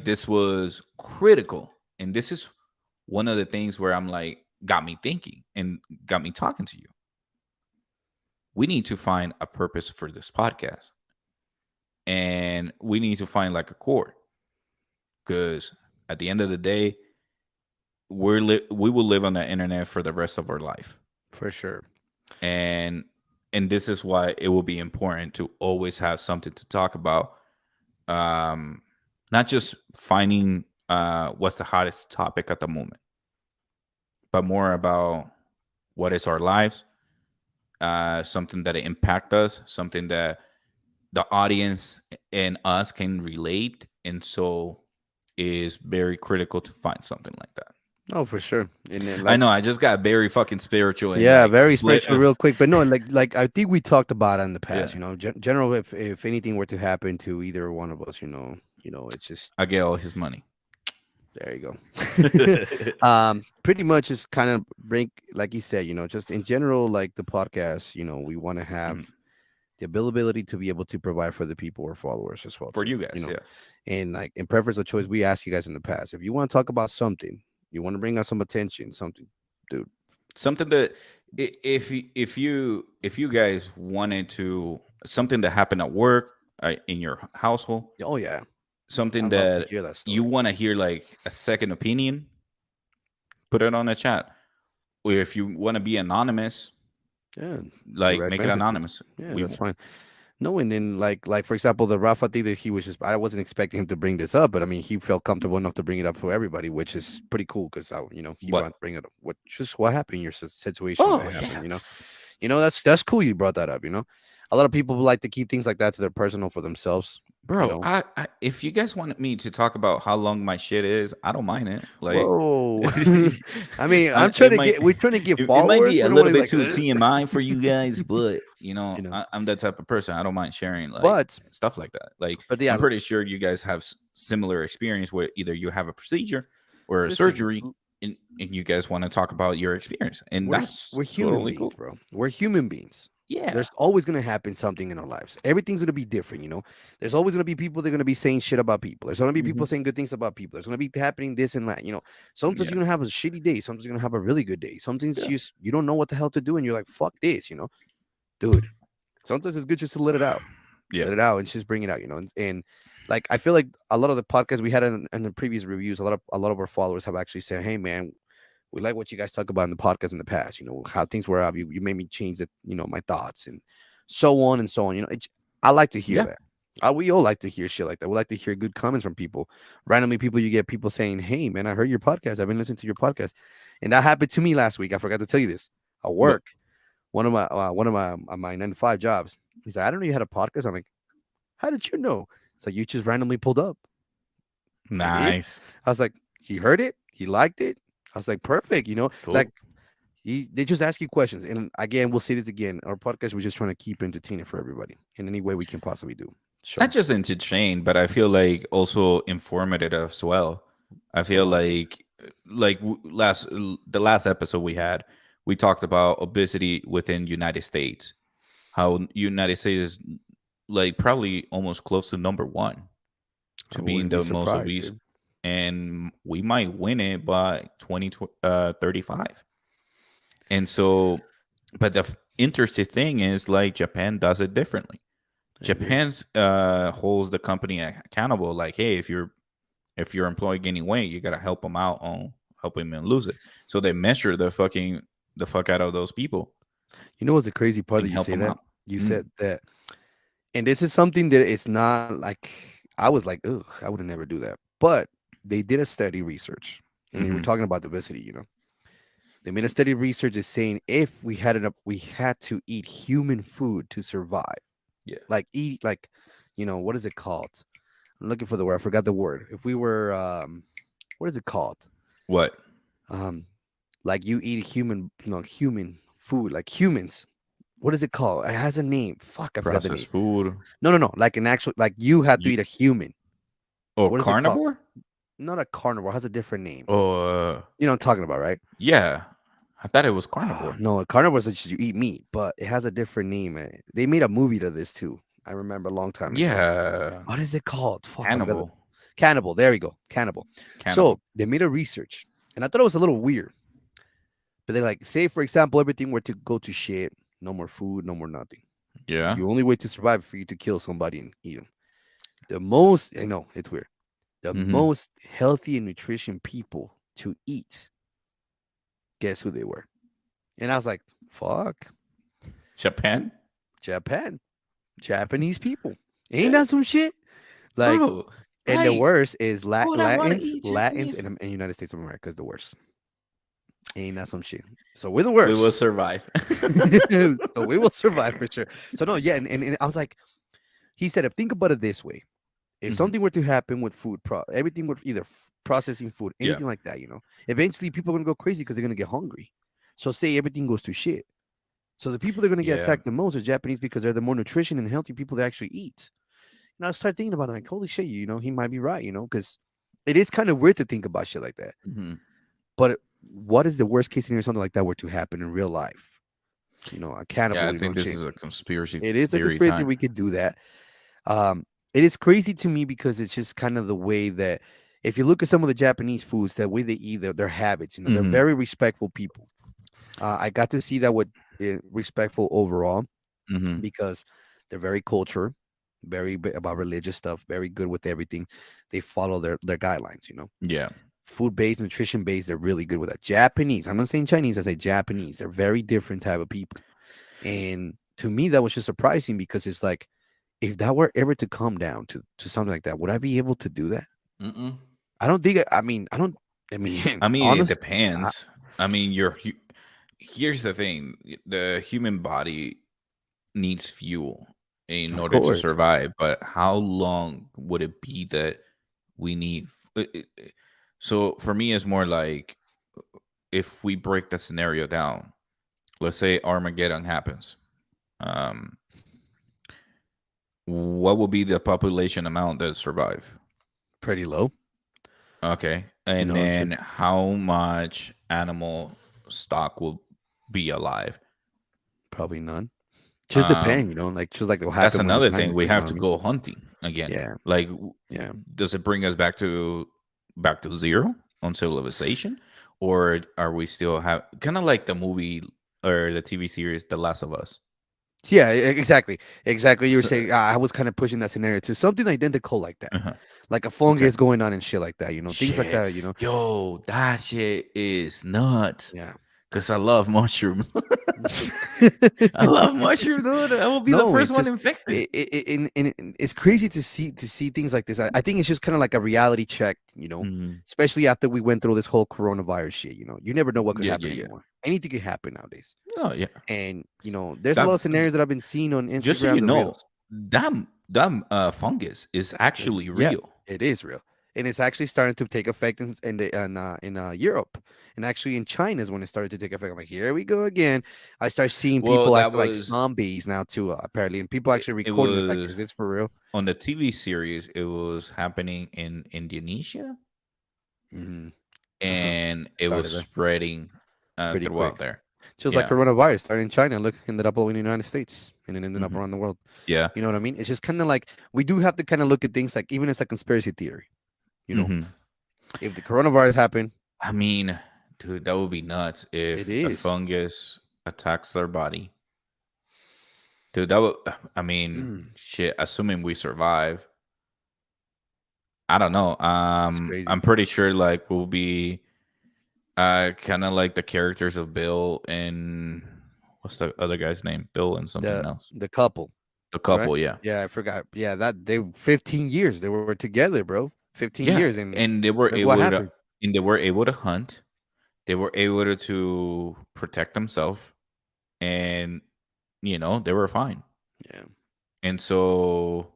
this was critical, and this is one of the things where I'm like, got me thinking and got me talking to you. We need to find a purpose for this podcast, and we need to find like a core, because at the end of the day, we will live on the internet for the rest of our life, For sure. and this is why it will be important to always have something to talk about. um Not just finding what's the hottest topic at the moment, but more about what is our lives, something that impact us, something that the audience and us can relate, and so is very critical to find something like that. Oh, for sure. And then I like, know I just got very fucking spiritual and yeah, like very flip. spiritual, real quick. But no, like I think we talked about it in the Yeah, past. General, if anything were to happen to either one of us, it's just I get all his money. there you go. Pretty much just kind of bring, like you said, just in general, like the podcast, we want to have Mhm. the ability to be able to provide for the people or followers as well For too. you guys, yeah. And like in preference of choice, we asked you guys in the past if you want to talk about something, you want to bring us some attention, something, dude. Something that if you guys wanted to, something that happened at work, in your household, Oh yeah, I something love to that hear that you story. want to hear like a second opinion, put it on the chat. Or if you want to be anonymous, Yeah, like direct make it messages. anonymous. Yeah, We that's fine. No, and then like for example, the Rafa thing that he was just I wasn't expecting him to bring this up, but I mean he felt comfortable enough to bring it up for everybody, which is pretty cool because he what? wanted to bring it up. What happened in your situation Oh that yeah, happened, that's cool you brought that up. A lot of people like to keep things like that to their personal for themselves. You bro. know, I if you guys wanted me to talk about how long my shit is, I don't mind it. Like, whoa. I mean, it might we're trying to get it might followers. be We a don't want little to bit like, too TMI for you guys, but you know, I'm that type of person. I don't mind sharing like but stuff like that. Like, yeah, I'm pretty sure you guys have similar experience where either you have a procedure or a listen, surgery, and you guys want to talk about your experience, and that's we're human totally beings, cool. bro. We're human beings. Yeah, There's always gonna happen something in our lives. Everything's gonna be different. There's always gonna be people that are gonna be saying shit about people. There's gonna be hmm people saying good things about people. There's gonna be happening this and that. Sometimes yeah, you're gonna have a shitty day. Sometimes you're gonna have a really good day. Sometimes yeah, you don't know what the hell to do, and you're like, fuck this. Dude. Sometimes it's good just to let it out. yeah, Let it out and just bring it out. And like I feel like a lot of the podcasts we had in the previous reviews, a lot of our followers have actually said, hey man, we like what you guys talk about in the podcast in the past, how things were up. You made me change my thoughts and so on and so on. I like to hear yeah. that. We all like to hear shit like that. We like to hear good comments from people. Randomly, you get people saying, hey, man, I heard your podcast. I've been listening to your podcast. And that happened to me last week. I forgot to tell you this. At But work, one of my 9 to 5 jobs. He's like, I don't know you had a podcast. I'm like, how did you know? It's like, you just randomly pulled up. I did. nice, I was like, he heard it. He liked it. I was like, perfect. Like cool. they just ask you questions. And again, we'll say this again. Our podcast, we're just trying to keep entertaining for everybody in any way we can possibly do. Not So, just entertain, but I feel like also informative as well. I feel oh, the last episode we had, we talked about obesity within United States. How United States is like probably almost close to number one I to being wouldn't be the most surprised, obese, dude. and we might win it by 2035. And so, but the interesting thing is like Japan does it differently. I agree. Japan's holds the company accountable. Like, hey, if your employee gaining weight, you gotta help them out on helping them lose it. So they measure the fuck out of those people What's the crazy part that and you help say them that? out. You Mm, said that, and this is something that it's not like I was like, ugh, I would never do that. But they did a study research, and they were hmm talking about obesity. They made a study research is saying if we had to eat human food to survive, Yeah. like eat like, what is it called? I'm looking for the word. I forgot the word. If we were, what is it called? What? Um, like you eat human food, like humans. What is it called? It has a name. Fuck, I forgot the name. Processed food. No, no, no. Like an actual, like you had to You, eat a human. oh, What is it called? carnivore? Not a carnivore. It has a different name. Oh, You know what I'm talking about, right? yeah. I thought it was carnivore. No, a carnivore is just you eat meat, but it has a different name. They made a movie to this too. I remember a long time ago. Yeah. What is it called? Fuck, I forgot. Cannibal. Cannibal. There we go. Cannibal. So Cannibal. they made a research, and I thought it was a little weird. But they're like, say for example, everything were to go to shit, no more food, no more nothing. Yeah. The only way to survive is for you to kill somebody and eat them. The most, I know it's weird. The hmm most healthy and nutrition people to eat. Guess who they were? And I was like, fuck, Japan? Japan, Japanese people. Ain't Yeah. that some shit? Like, Bro, and the like, worst is who would I want to Latins, eat Latins, Japanese? and United States of America is the worst. Ain't that some shit? So we're the We will worst. survive. So we will survive for sure. So no, yeah, and I was like, he said, think about it this way: if Mhm. something were to happen with food, everything with either processing food, Yeah. anything like that, eventually people are gonna go crazy because they're gonna get hungry. So say everything goes to shit. So the people that are gonna get Yeah. attacked the most are Japanese because they're the more nutrition and healthy people that actually eat. And I start thinking about it, like, holy shit, he might be right, because it is kind of weird to think about shit like that. Mhm. But what is the worst case scenario something like that were to happen in real life? A Yeah, cannibal, I think this shit. is a conspiracy It is a theory conspiracy. time. We could do that. It is crazy to me because it's just kind of the way that if you look at some of the Japanese foods, that way they eat, their habits, they're Mhm. very respectful people. I got to see that with respectful overall Mhm. because they're very culture, very about religious stuff, very good with everything. They follow their guidelines. Yeah. food based, nutrition based. They're really good with that. Japanese. I'm not saying Chinese. I say Japanese. They're very different type of people. And to me, that was just surprising because it's like, if that were ever to come down to something like that, would I be able to do that? Mm-mm. I don't think. I mean, I don't. I mean, I mean, it honestly, depends. I mean, here's the thing: the human body needs fuel in of order to course, survive. But how long would it be that we need? So for me, it's more like if we break the scenario down. Let's say Armageddon happens. Um, what will be the population amount that survive? pretty low. Okay, You and know, then how much animal stock will be alive? probably none. Just Um, depend. Like just like what that's happened with the another thing. We dinosaurs. You know have what to I mean? go hunting again. Yeah, Like, yeah. does it bring us back to zero on civilization, or are we still have kind of like the movie or the TV series The Last of Us? Yeah, exactly. Exactly. You were So, saying I was kind of pushing that scenario to something identical like that. uh-huh. Like a Okay. fungus going on and shit like that, things like Shit, that. yo, that shit is nuts. Yeah. Cause I love mushrooms. I love mushrooms, dude. I will be the No, first it's one just infected. it's crazy to see things like this. I think it's just kind of like a reality check, Mhm. especially after we went through this whole coronavirus shit. You never know what could Yeah, happen yeah, yeah. anymore. Anything could happen nowadays. Oh yeah. And there's a lot That of scenarios that I've been seeing on just so Instagram, you the know, reels. that fungus is actually Yeah, real. it is real, and it's actually starting to take effect in Europe, and actually in China is when it started to take effect. I'm like, here we go again. I start seeing Well, people that acting like was zombies now too, apparently, and people actually it recording this. Like, is was this for real? on the TV series. It was happening in Indonesia, Hmm. Uh-huh. and it was Started there spreading pretty throughout quick, there. just like Yeah. coronavirus started in China. Look, ended up over in the United States, and then ended up Mhm. around the world. Yeah. You know what I mean? It's just kind of like we do have to kind of look at things like even as a conspiracy theory. You know, Mhm. if the coronavirus happened, I mean, dude, that would be nuts it if a is. fungus attacks their body. Dude, that would, I mean, shit, assuming we survive, I don't know. It's crazy. I'm pretty sure like we'll be kind of like the characters of Bill and what's the other guy's name? Bill and something The else. the couple, The right? couple, yeah. Yeah, I forgot. Yeah, that they 15 years they were together, bro. 15 Yeah, years, and and they were look what able to happened. hunt. They were able to protect themselves and they were fine. Yeah, And so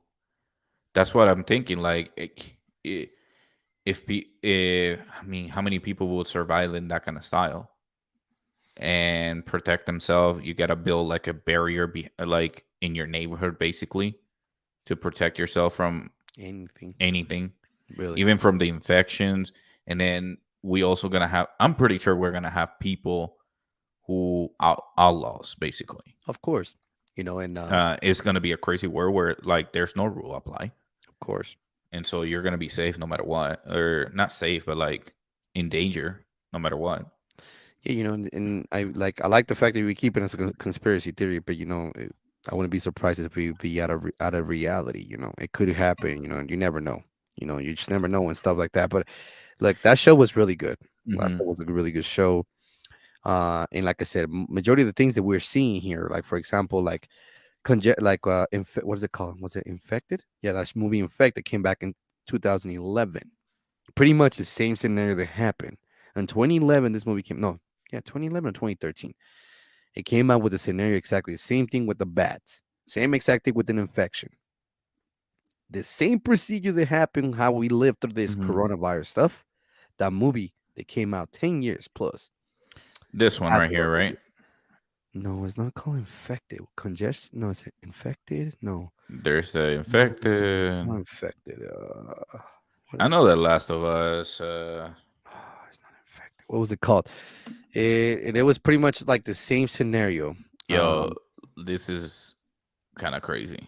that's what I'm thinking. Like, I mean, how many people would survive in that kind of style and protect themselves? You got to build like a barrier, like in your neighborhood, basically, to protect yourself from anything anything, really. even from the infections. And then we also gonna have. I'm pretty sure we're gonna have people who outlaws, basically. Of course, and It's gonna be a crazy world where like there's no rule apply. of course, And so you're gonna be safe no matter what, or not safe, but like in danger no matter what. yeah, and I like the fact that we keep it as a conspiracy theory, but I wouldn't be surprised if we be out of reality. It could happen. And you never know. You just never know and stuff like that. But like that show was really good. Last Hmm. Time was a really good show. And like I said, majority of the things that we're seeing here, like for example, like what is it called? Was it Infected? Yeah, that movie Infected came back in 2011. Pretty much the same scenario that happened in 2011. This movie came no, yeah, 2011 or 2013. It came out with a scenario exactly the same thing with the bat, same exact thing with an infection, the same procedure that happened how we lived through this Hmm. coronavirus stuff. That movie that came out 10 years plus This one had right to here, work with right? it. No, it's not called infected. Congestion? No, is it infected? No, There's the no, infected. not infected. What I is know it? that Last of Us. It's not infected. What was it called? It was pretty much like the same scenario. Yo, this is kind of crazy.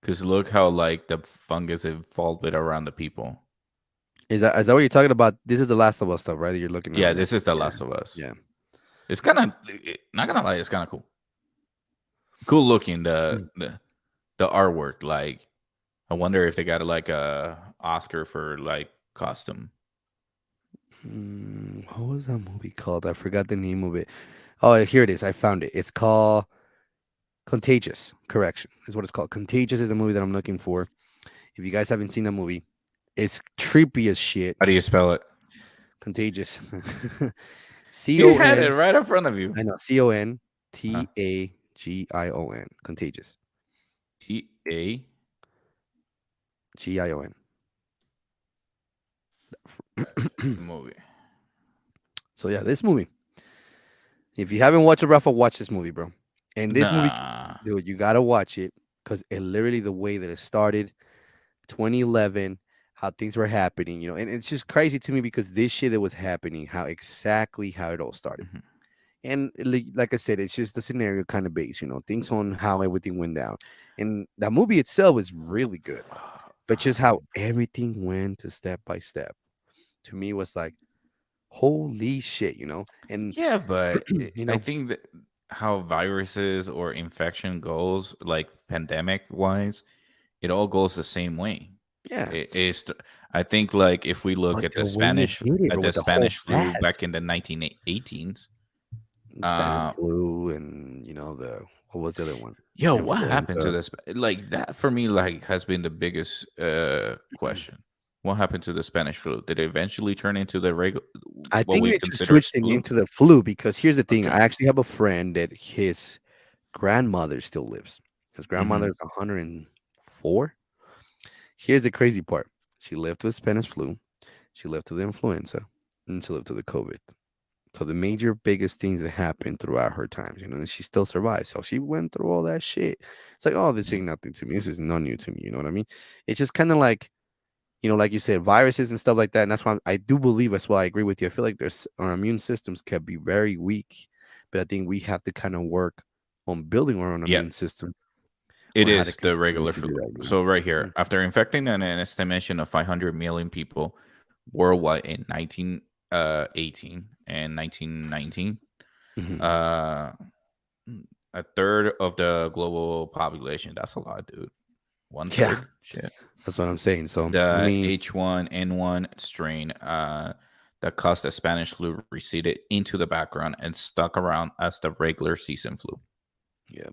Cause look how like the fungus evolved it around the people. Is that what you're talking about? This is the Last of Us stuff, right? That you're looking at Yeah, right now. this is the Yeah, Last of Us. yeah. It's kind of not gonna lie, it's kind of cool. Cool looking Mm. the artwork. Like, I wonder if they got like a Oscar for like costume. What was that movie called? I forgot the name of it. Oh, here it is. I found it. It's called Contagious. Correction is what it's called. Contagious is the movie that I'm looking for. If you guys haven't seen that movie, it's creepy as shit. How do you spell it? Contagious. C You O had it N. right in front of you. I know. Huh? CONTAGION. Contagious. T-A GION. movie. So yeah, this movie. If you haven't watched it, Rafa, watch this movie, bro. And this movie, Nah. dude, you gotta watch it because it literally the way that it started, 2011, how things were happening, and it's just crazy to me because this shit that was happening, how it all started. Mhm. And like I said, it's just the scenario kind of based, things on how everything went down. And the movie itself is really good, but just how everything went to step by step to me was like, holy shit, And Yeah, but you I know, think that how viruses or infection goes, like pandemic wise, it all goes the same way. yeah. It is. I think like if we look But at the way it did it, at bro, the with the whole Spanish flu back fast, in the 1918s. Spanish Uh, flu, and the what was the other one? yo, what happened to Influenza. this? Like that for me, like has been the biggest question. What happened to the Spanish flu? Did it eventually turn into the regular I what think we they just consider as switched the name flu? to the flu because here's the thing. Okay. I actually have a friend that his grandmother still lives. His Mm-hmm. grandmother is 104. Here's the crazy part. She lived with Spanish flu. She lived with the influenza, and she lived with the COVID. So the major biggest things that happened throughout her times, and she still survived. So she went through all that shit. It's like, oh, this ain't nothing to me. This is no new to me. You know what I mean? It's just kind of like, like you said, viruses and stuff like that. And that's why I do believe as well. I agree with you. I feel like there's our immune systems can be very weak, but I think we have to kind of work on building our own Yeah, immune system it on how to is the continue regular to do flu. that. So right Mm. here, after infecting an estimation of 500 million people worldwide in 1918 and 1919, Mhm. uh, a third of the global population. That's a lot, dude. One Yeah, third. Shit. that's what I'm saying. So I The mean, H1N1 strain that caused the Spanish flu receded into the background and stuck around as the regular season flu. yeah.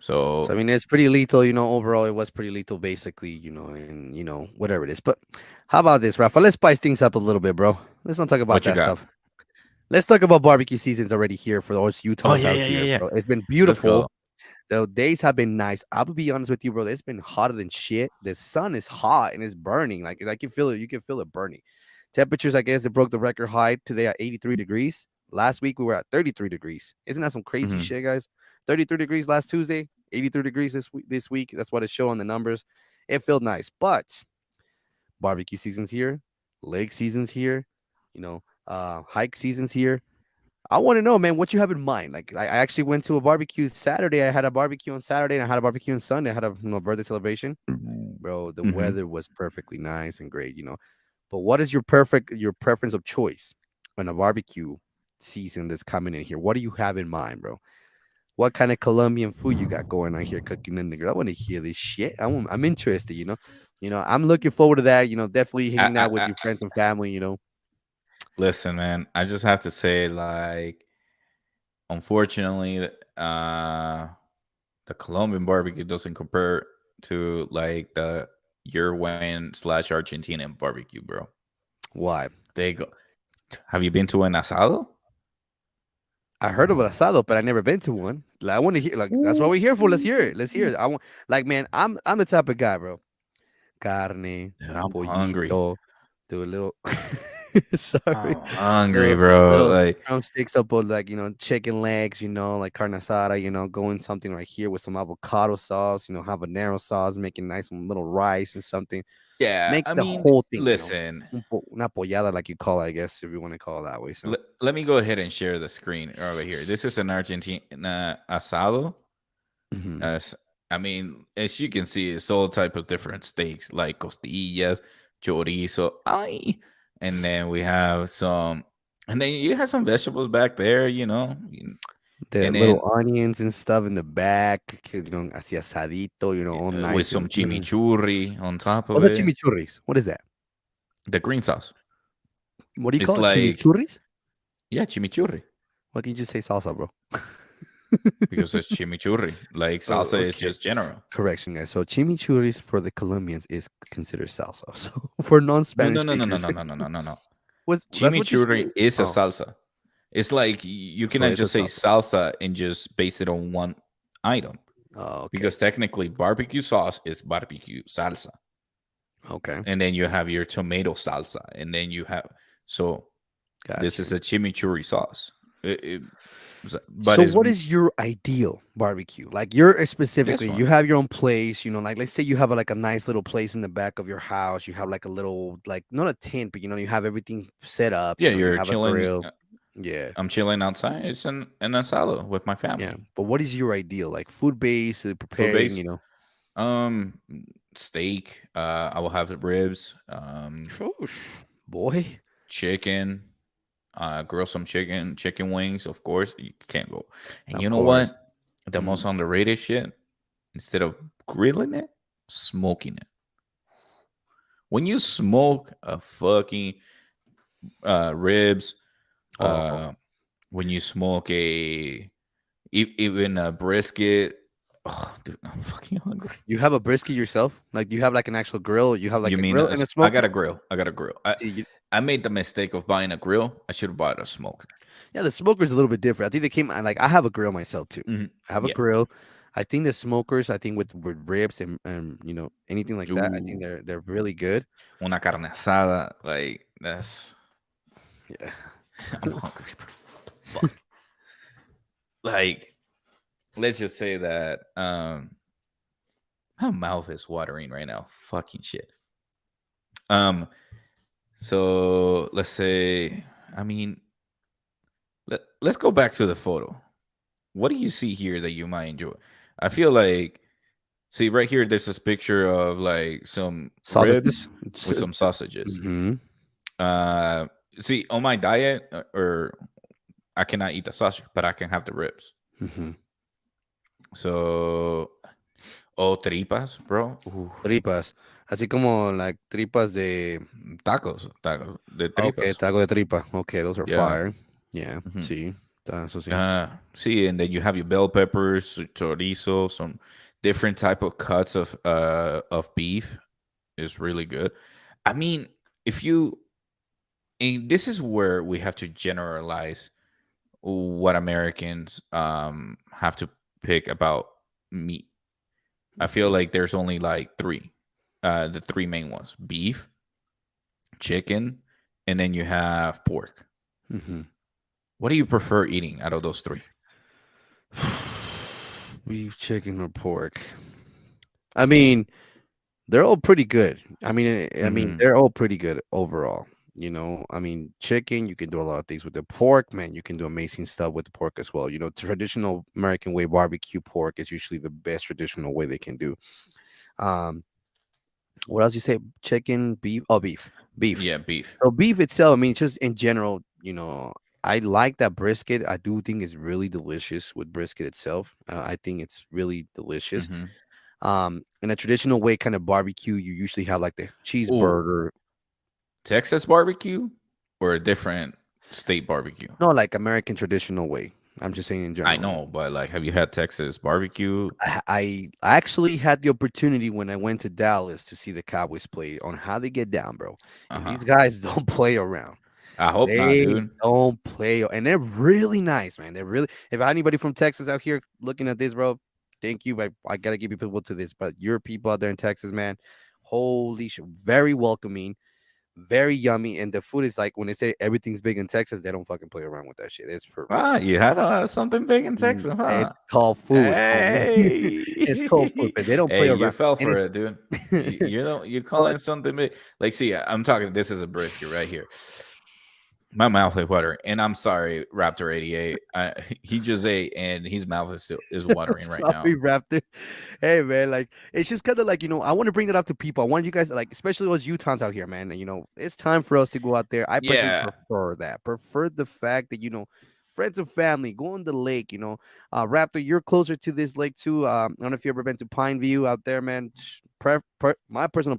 So I So mean, it's pretty lethal. Overall, it was pretty lethal, basically. And whatever it is. But how about this, Rafa? Let's spice things up a little bit, bro. Let's not talk about what you that got? stuff. Let's talk about barbecue season's already here for those Oh Utahns yeah, out yeah, yeah, here, yeah. bro. It's been Let's beautiful. go. The days have been nice. I'll be honest with you, bro. It's been hotter than shit. The sun is hot and it's burning. Like I can feel it. You can feel it burning. Temperatures, I guess, it broke the record high today at 83 degrees. Last week we were at 33 degrees. Isn't that some crazy Hmm. shit, guys? 33 degrees last Tuesday, 83 degrees this week. That's what it showed on the numbers. It felt nice. But barbecue season's here, lake season's here, hike season's here. I want to know, man, what you have in mind. Like, I actually went to a barbecue Saturday. I had a barbecue on Saturday, and I had a barbecue on Sunday. I had a birthday celebration, bro. The Hmm. weather was perfectly nice and great. But what is your preference of choice on a barbecue season that's coming in here? What do you have in mind, bro? What kind of Colombian food you got going on here cooking in the grill? I want to hear this shit. I'm interested. I'm looking forward to that. Definitely I, hanging I, out with I, your friends and family. listen, man. I just have to say, like, unfortunately, the Colombian barbecue doesn't compare to like the Uruguayan slash Argentinian barbecue, bro. Why? They go. Have you been to an asado? I heard of asado, but I never been to one. Like, I want to hear. Like, that's what Ooh. we're here for. Let's hear it. Let's hear it. I want. Like, man, I'm the type of guy, bro. Carne, Dude, I'm hungry. pollito, do a little. Sorry, I'm hungry, little bro. little Like, drumsticks up with like chicken legs. Like carne asada. Going something right here with some avocado sauce. Habanero sauce, making nice little rice and something. yeah. Make I the mean, whole thing. listen. Una pollada, like you call it, I guess, if you want to call it that way. So. Let me go ahead and share the screen over here. This is an Argentina asado. Mhm. As I mean, as you can see, it's all type of different steaks like costillas, chorizo, ay, and then we have some, and then you have some vegetables back there, The and little then onions and stuff in the back, así asadito, all with nice some and chimichurri on top of What's a it, chimichurris? What is that? the green sauce. What do you It's call it? like, Chimichurris? yeah, chimichurri, Why can't you just say salsa, bro? because it's chimichurri. Like Oh, salsa is okay. just general. Correction, guys. So chimichurris for the Colombians is considered salsa. So for No, no, non-Spanish no, no, no, speakers, no, no, no, no, no, no. was that's what you Chimichurri say? is a Oh, salsa. It's like you so cannot it's a just say salsa. salsa and just base it on one item, Oh, okay. because technically barbecue sauce is barbecue salsa, Okay. and then you have your tomato salsa, and then you have, so Got this is you. a chimichurri sauce. But So it's what is your ideal barbecue? Like you're this specifically, you one. have your own place, like let's say you have like a nice little place in the back of your house. You have like a little, like not a tent, but you have everything set up. Yeah, You you're have a chilling. grill. Yeah. I'm chilling outside. It's an asado with my Yeah. family. But what is your ideal? Like food base, Food base. preparing. Um, steak. I will have the ribs. Shoosh, boy. Chicken. Grill some chicken wings. Of course, you can't go. And Of you know course. what? The Mm. most underrated shit. Instead of grilling it, smoking it. When you smoke a fucking ribs, Oh, uh, when you smoke even a brisket. Oh, dude, I'm fucking hungry. you have a brisket yourself? Like you have like an actual grill? You have like You a mean grill and a I got smoker? a grill? I got a grill. I See, I made the mistake of buying a grill. I should have bought a smoker. yeah, the smoker is a little bit different. I think they came like I have a grill myself too. Mhm. I have a Yeah. grill. I think the smokers, I think with ribs and anything like that, I think Ooh, they're really good. una carne asada. Like that's. Yeah. I'm hungry, bro. Fuck. Like, let's just say that my mouth is watering right now. Fucking shit. Um. So let's say. I mean, let's go back to the photo. What do you see here that you might enjoy? I feel like, see right here, there's this picture of like some ribs Sausages. with some sausages. Mm-hmm. Uh, see, on my diet, or I cannot eat the sausage, but I can have the ribs. Mm-hmm. So, tripas, bro. Ooh, Tripas. Así como like tripas de tacos de okay, tripas. taco de tripa. Okay, those are Yeah. fire. Yeah, Mhm. sí. Eso sí. See, and then you have your bell peppers, chorizo, some different type of cuts of beef is really good. I mean, if you, and this is where we have to generalize what Americans have to pick about meat. I feel like there's only like three, the three main ones: beef, chicken, and then you have pork. Mm-hmm. What do you prefer eating out of those three? Beef, chicken, or pork. I mean, they're all pretty good. I mean, Hmm. they're all pretty good overall. I mean, chicken, you can do a lot of things with the pork, man. You can do amazing stuff with the pork as well. Traditional American way barbecue pork is usually the best traditional way they can do. Um, what else you say? Chicken, beef, oh, beef. Yeah, beef. So beef itself, I mean, just in general, I like that brisket. I do think it's really delicious with brisket itself. I think it's really delicious. Hmm. In a traditional way, kind of barbecue, you usually have like the Oh, cheeseburger. Texas barbecue or a different state barbecue? No, like American traditional way. I'm just saying in I general. know, but like, have you had Texas barbecue? I actually had the opportunity when I went to Dallas to see the Cowboys play on how they get down, bro. Uh And huh. these guys don't play around. I hope not, They dude. don't play, and they're really nice, man. They're really. If anybody from Texas out here looking at this, bro, thank you. I gotta give you people to this, but your people out there in Texas, man, holy shit, very welcoming, very yummy, and the food is like when they say everything's big in Texas, they don't fucking play around with that shit. It's for real. Ah, you had something big in Texas, huh? It's called food, homie. It's called food, Hey, but they don't play hey, you around, fell and for it's it, dude. You know, you well, calling something big. Like, see, I'm talking. This is a brisket right here. My mouth is watering, and I'm sorry, Raptor 88. He just ate, and his mouth is watering right now. sorry, Raptor. Hey man, like it's just kind of like I want to bring it up to people. I want you guys like, especially those Utahns out here, man. It's time for us to go out there. I personally Yeah, prefer that. Prefer the fact that friends and family go on the lake. Raptor, you're closer to this lake too. I don't know if you ever been to Pine View out there, man. My personal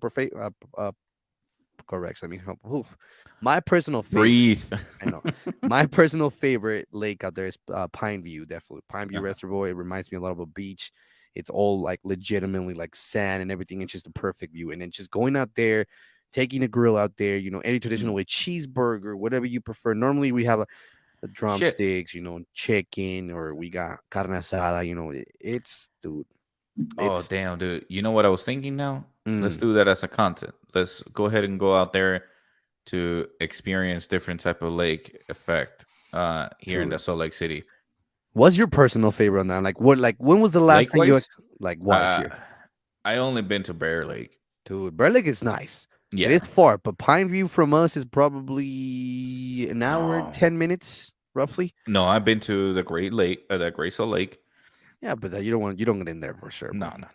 correction. I mean, oof. My personal favorite. Breathe. I know. My personal favorite lake out there is Pine View. Definitely, Pine View Uh-huh. Reservoir. It reminds me a lot of a beach. It's all like legitimately like sand and everything. It's just a perfect view. And then just going out there, taking a grill out there. Any traditional Mm. way, cheeseburger, whatever you prefer. Normally we have the Shit. drumsticks, chicken, or we got carne asada. It's dude. Oh It's damn, dude. You know what I was thinking now? Let's mm, do that as a content. Let's go ahead and go out there to experience different type of lake effect here in the dude. Salt Lake City. What's your personal favorite on that? Like what? Like when was the last Lake time you wise, like was uh here? I only been to Bear Lake. Dude, Bear Lake is nice. It is Yeah. far, but Pine View from us is probably an hour, No. 10 minutes, roughly. No, I've been to the Great Lake, the Great Salt Lake. Yeah, but you don't get in there for sure, No, bro. no,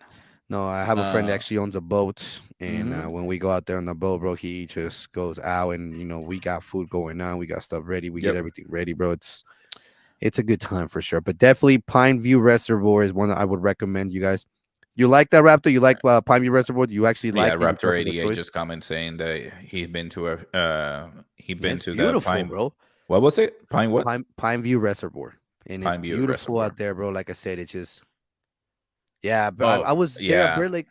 No, I have no. a friend that actually owns a boat, and Mhm. when we go out there on the boat, bro, he just goes out, and we got food going on, we got stuff ready, we get Yep. everything ready, bro. It's a good time for sure. But definitely Pine View Reservoir is one that I would recommend you guys. You like that, Raptor? You like Pine View Reservoir? Do you actually Yeah, like it? You Raptor prefer the 88 choice? just comment saying that he's been to he's Yeah, been it's to the beautiful, Pine. bro. What was it? Pine what? Pine View Reservoir, and it's Pine View beautiful Reservoir. out there, bro. Like I said, it's just yeah. But I Oh, was there at yeah. Bear Lake.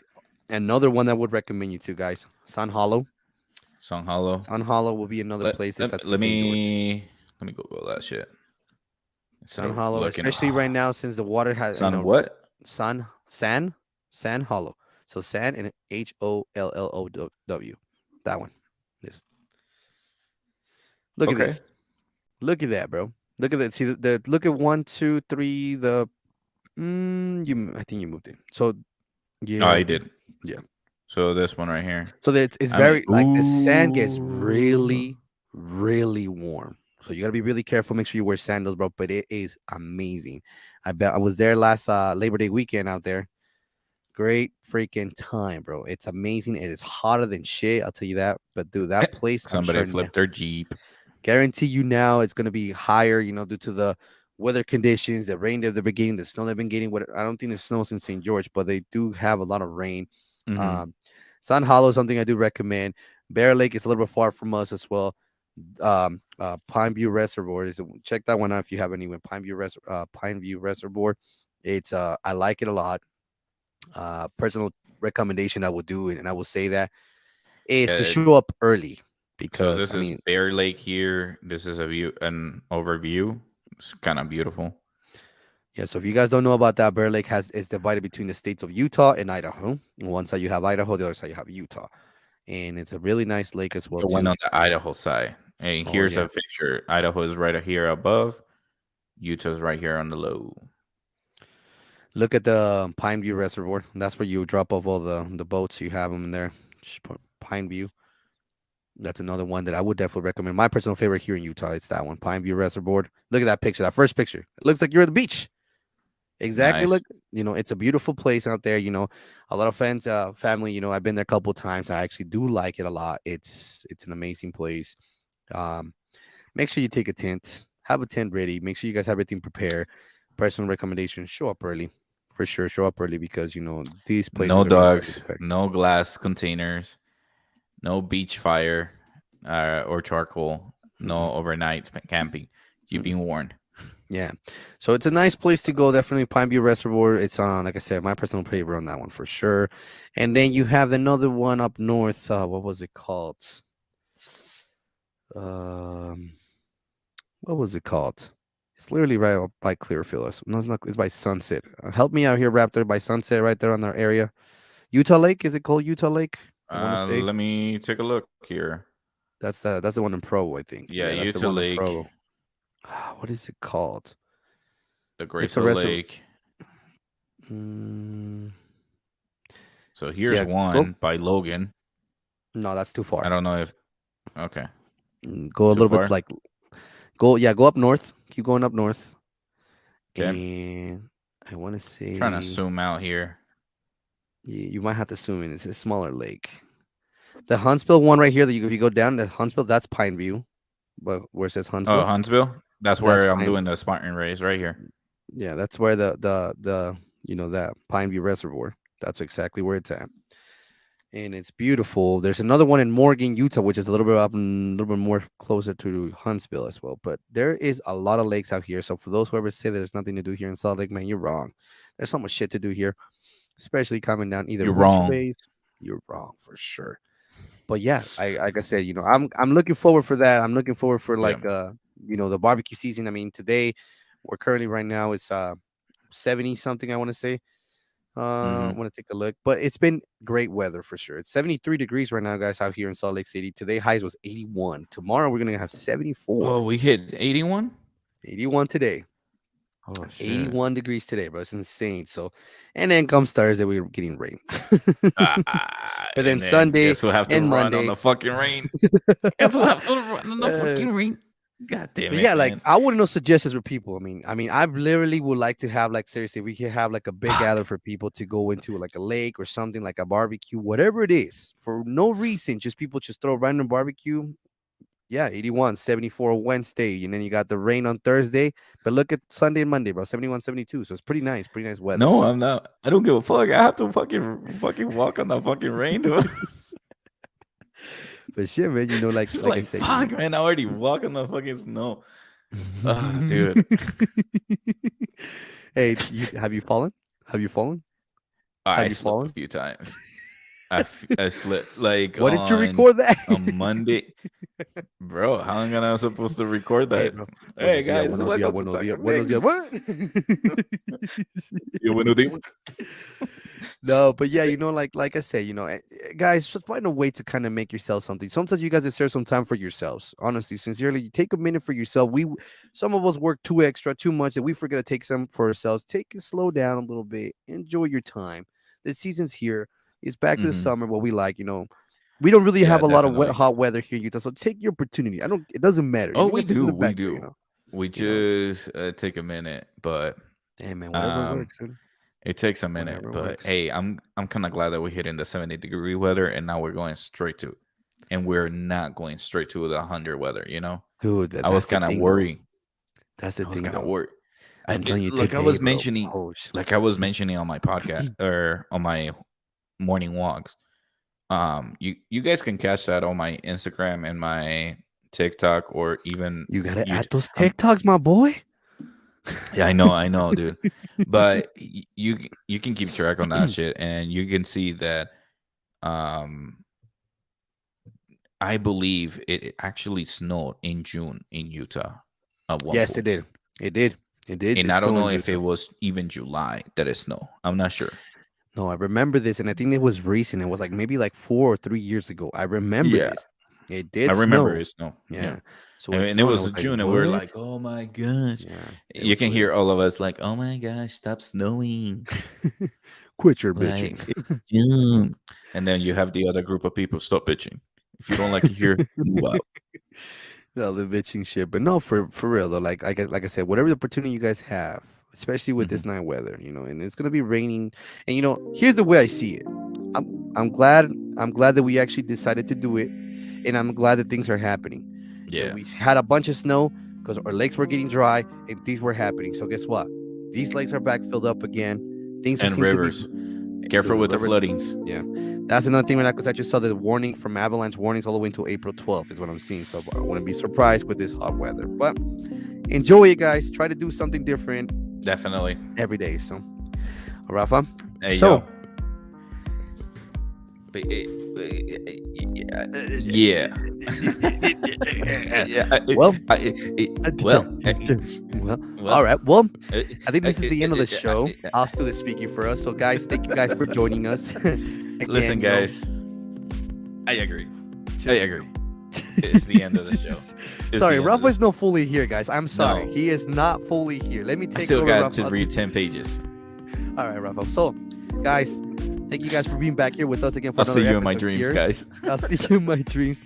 Another one that would recommend you to guys, Sun Hollow. Song Hollow. Sun Hollow will be another Let, place. It's let, at let St. George. me let me Google that shit instead Sun of Hollow, looking. especially right now since the water has Son what? Sun San Hollow. So San and HOLLOW. That one. Just look at Okay. this. Look at that, bro. Look at that. See the look at 1, 2, 3. I think you moved in. So Oh, yeah, I did. yeah. So this one right here. So that it's I mean, very like the sand gets ooh. really, really warm. So you gotta be really careful. Make sure you wear sandals, bro. But it is amazing. I bet I was there last Labor Day weekend out there. Great freaking time, bro. It's amazing. It is hotter than shit. I'll tell you that. But dude, that place, I'm Somebody sure now, flipped their Jeep. guarantee you now it's gonna be higher. Due to the weather conditions, the rain that they've been getting, the snow they've been getting. What I don't think it snows in St. George, but they do have a lot of rain. Hmm. Um, Sun Hollow is something I do recommend. Bear Lake is a little bit far from us as well. Pine View Reservoir is check that one out if you haven't even Pine View Reservoir. It's I like it a lot. Personal recommendation I would do, and I will say that is to Yeah. show up early So because this I is mean, Bear Lake here. This is an overview. It's kind of beautiful. yeah. So if you guys don't know about that, Bear Lake is divided between the states of Utah and Idaho. On one side you have Idaho, the other side you have Utah, and it's a really nice lake as well The one too. on the Idaho side. And Oh here's yeah. a picture. Idaho is right here above. Utah's right here on the low. Look at the Pine View Reservoir. That's where you drop off all the boats. You have them in there. Just put Pine View. That's another one that I would definitely recommend. My personal favorite here in Utah, it's that one, Pine View Reservoir. Look at that picture, that first picture. It looks like you're at the beach. Exactly. Nice. Look, it's a beautiful place out there. A lot of friends, family. I've been there a couple of times. I actually do like it a lot. It's an amazing place. Um, Make sure you take a tent. Have a tent ready. Make sure you guys have everything prepared. Personal recommendation: show up early, for sure. Show up early because these No places are really hard to dogs, protect. no glass containers, no beach fire or charcoal, Mm-mm, no overnight camping. You've mm-mm. been warned. Yeah, so it's a nice place to go. Definitely Pine View Reservoir. It's on, like I said, my personal favorite on that one for sure. And then you have another one up north. What was it called? Um, what was it called? It's literally right up by Clearfield. No, it's not. It's by Sunset. Help me out here, Raptor. By Sunset, right there on our area. Utah Lake. Is it called Utah Lake? I want to say Let me take a look here. that's the one in Provo. I think. Yeah, Yeah, that's the Utah one in Lake, Provo. What is it called? the Great It's a Salt reservoir. Lake. Mm, So here's yeah, go. one by Logan. No, that's too I far. don't know if okay, Go a too little bit far. like go. Yeah, go up north. Keep going up north, Okay, and I want to trying to say zoom out here. you might have to zoom in. It's a smaller lake. The Huntsville one right here. That if you go down the Huntsville, that's Pine View. But where it says Oh, Huntsville, Huntsville. That's that's where I'm Pine. doing the Spartan race right here. Yeah, that's where the that Pine View Reservoir. That's exactly where it's at. and it's beautiful. There's another one in Morgan, Utah, which is a little bit up, a little bit more closer to Huntsville as well. But there is a lot of lakes out here. So for those who ever say there's nothing to do here in Salt Lake, man, you're wrong. There's so much shit to do here, especially coming down either You're which wrong. ways. You're wrong for sure. But yeah, I like I said, I'm looking forward for that. I'm looking forward for Yeah. the barbecue season. I mean, today we're currently right now it's 70 something, I want to say. I Hmm. want to take a look, but it's been great weather for sure. It's 73 degrees right now, guys, out here in Salt Lake City. Today highs was 81. Tomorrow we're gonna have 74. Oh, we hit 81. 81 today. Oh shit. 81 degrees today, bro. It's insane. So, and then comes Thursday, we're getting rain. But then And then Sunday guess we'll have to and run on Monday. the fucking rain. Guess we'll have to run on the Uh, fucking rain. God damn But it, yeah, like man. I wouldn't know suggestions for people. I mean, I literally would like to have like seriously, we could have like a big gather Fuck. for people to go into like a lake or something like a barbecue, whatever it is, for no reason. Just people just throw random barbecue. Yeah, 81, 74 Wednesday, and then you got the rain on Thursday. But look at Sunday and Monday, bro, 71, 72. So it's pretty nice weather. No, So I'm not. I don't give a fuck. I have to fucking walk on the fucking rain, dude. but shit, man, It's like I like said, fuck, man. I already walk on the fucking snow. Ah, dude. Hey, have you fallen? Have you fallen? Have I you slipped a fallen? few times. I slipped like What did you record that? on Monday. Bro, how am I supposed to record Hey, that? bro. Hey Buenos días, guys, buenos días, welcome to buenos días, Talking buenos Mix. días. Yeah, buenos días. No, but yeah, like I said, guys, just find a way to kind of make yourself something. Sometimes you guys deserve some time for yourselves. Honestly, sincerely, you take a minute for yourself. Some of us work too much that we forget to take some for ourselves. Take it slow down a little bit. Enjoy your time. The season's here. It's back to the Mhm. summer, what we like. We don't really Yeah, have a lot of definitely. hot weather here in Utah, so take your opportunity. I don't. It doesn't matter, Oh, even we if it's in do, the we backyard. do. We You know. just take a minute, but Hey man, whatever um, works. Man. it takes a minute. Whatever But works. hey, I'm kind of glad that we hit in the 70-degree weather, and now we're going straight to, and we're not going straight to the 100 weather. Dude, I was that's the kind of thing, though. worried. That's the I was thing, kind of though. worried. I'm telling you Like I today, was bro. mentioning, Oh, sh- on my podcast or on my morning walks. You guys can catch that on my Instagram and my TikTok or even you gotta add YouTube. those TikToks, my boy. Yeah, I know, dude. But you can keep track on that shit, and you can see that. Um, I believe it actually snowed in June in Utah at one Yes, it point, did. It did. It did. and It I don't snowed in know if Utah. it was even July that it snowed. I'm not sure. No, I remember this, and I think it was recent. It was like maybe like 4 or 3 years ago. I remember Yeah, this. It I did remember snow. it snowed. Yeah. Yeah. So it And it snowed, and I was was like, June, and we are "What?" like, "Oh my gosh!" Yeah, it You was can lit. hear all of us like, "Oh my gosh, stop snowing!" Quit your Like bitching. it's June, and then you have the other group of people stop bitching. If you don't like it here, move out. No, the bitching shit. But no, for real though. Like I said, whatever opportunity you guys have, especially with Hmm. this night weather, and it's gonna be raining. And here's the way I see it. I'm glad that we actually decided to do it, and I'm glad that things are happening. Yeah, We had a bunch of snow because our lakes were getting dry and things were happening. So guess what? These lakes are back filled up again. Things and seem to be rivers. Careful dude, with the rivers. floodings. Yeah, that's another thing, right? Because I just saw the warning from avalanche warnings all the way until April 12th is what I'm seeing. So I wouldn't be surprised with this hot weather. But enjoy it, guys. Try to do something different Definitely. every day. So, Rafa. Hey So, yo. Yeah. Yeah. well, Well. well, all right. Well, I think this is the end of the show. I'll still be speaking for us. So, guys, thank you guys for joining us. Again, Listen, guys. I agree. It's the end of the show. It's Sorry, the end of Rafa the- is not fully here, guys. I'm sorry. No. He is not fully here. Let me I take still over, got Rafa. to read 10 pages. All right, Rafa. So, guys, thank you guys for being back here with us again for I'll another see you in my episode dreams, here. guys. I'll see you in my dreams.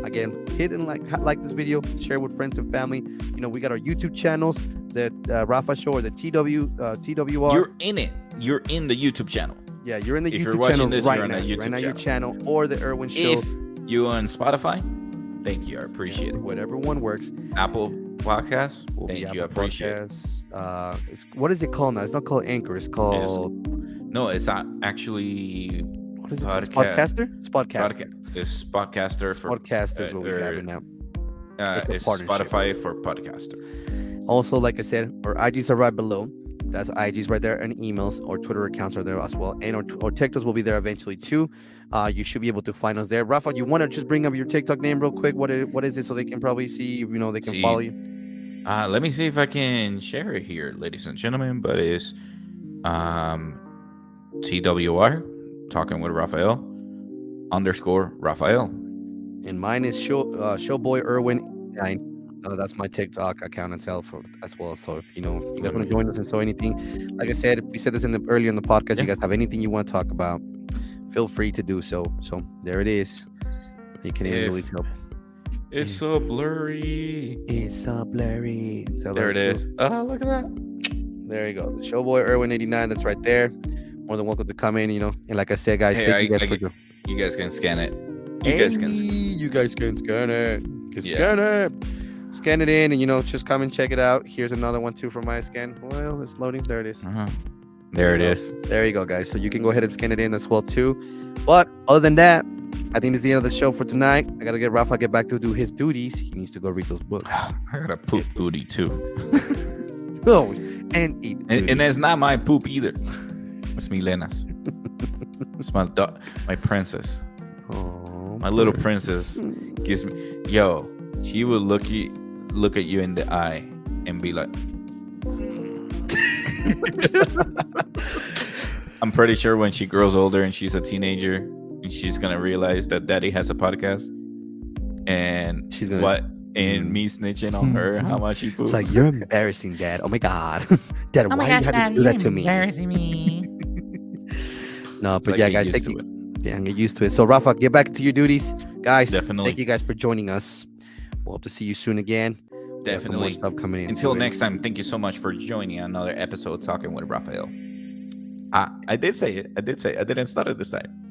Again, hit and like this video, share with friends and family. We got our YouTube channels, the Rafa Show or the TWR. You're in it. You're in the YouTube channel. Yeah, you're in the If you're YouTube watching channel this, right you're on now. the YouTube Right now, your channel. channel or the Erwin Show. If you on Spotify, thank you. I appreciate it. Whatever one works. Apple Podcasts, Will be thank you. I Apple appreciate it. Podcasts. What is it called now? It's not called Anchor. It's called. No, it's not actually. what is it? Podcast. Spodcaster? Spodcaster. Is Podcaster for Spodcaster is what we have it now. It's a it's partnership. Spotify for Podcaster. Also, like I said, our IGs are right below. That's IGs right there, and emails or Twitter accounts are there as well. And our TikToks will be there eventually too. You should be able to find us there. Rafa, you want to just bring up your TikTok name real quick? What is it so they can probably see? They can follow you. Let me see if I can share it here, ladies and gentlemen. But it's TWR talking with Rafael _ Rafael. And mine is Showboy Irwin 9. That's my TikTok account as well. So if you guys want to join us and so anything, like I said, we said this earlier in the podcast. Yeah. You guys have anything you want to talk about, feel free to do so. So there it is. You can even really tell. It's so blurry. It's so blurry. So There it is. Oh, look at that. There you go. The Showboy Irwin 89. That's right there. More than welcome to come in. And like I said, guys, Hey, thank you guys for You guys can scan it. You guys can scan it. Scan it. Scan it in and just come and check it out. Here's another one too from my scan. Well, it's loading. There it is. There it is. There you go, guys. So you can go ahead and scan it in as well too. But other than that, I think this is the end of the show for tonight. I gotta get Rafa back to do his duties. He needs to go read those books. I got a poop booty too. Oh, and eat. And it's not my poop either. It's Milena's. It's my princess. Oh, My little princess gives me. Yo, she would look at you in the eye and be like. I'm pretty sure when she grows older and she's a teenager, she's gonna realize that Daddy has a podcast, and she's gonna and me snitching on her how much she poops. It's like, you're embarrassing, Dad. Oh my God, Dad, why do you have to do that to me? Embarrassing me. No, but yeah, guys, thank you. Yeah, get used to it. So, Rafa, get back to your duties, guys. Definitely. Thank you guys for joining us. We'll hope to see you soon again. Definitely. More stuff coming in. Until next time, thank you so much for joining another episode talking with Rafael. I did say it. I didn't start it this time.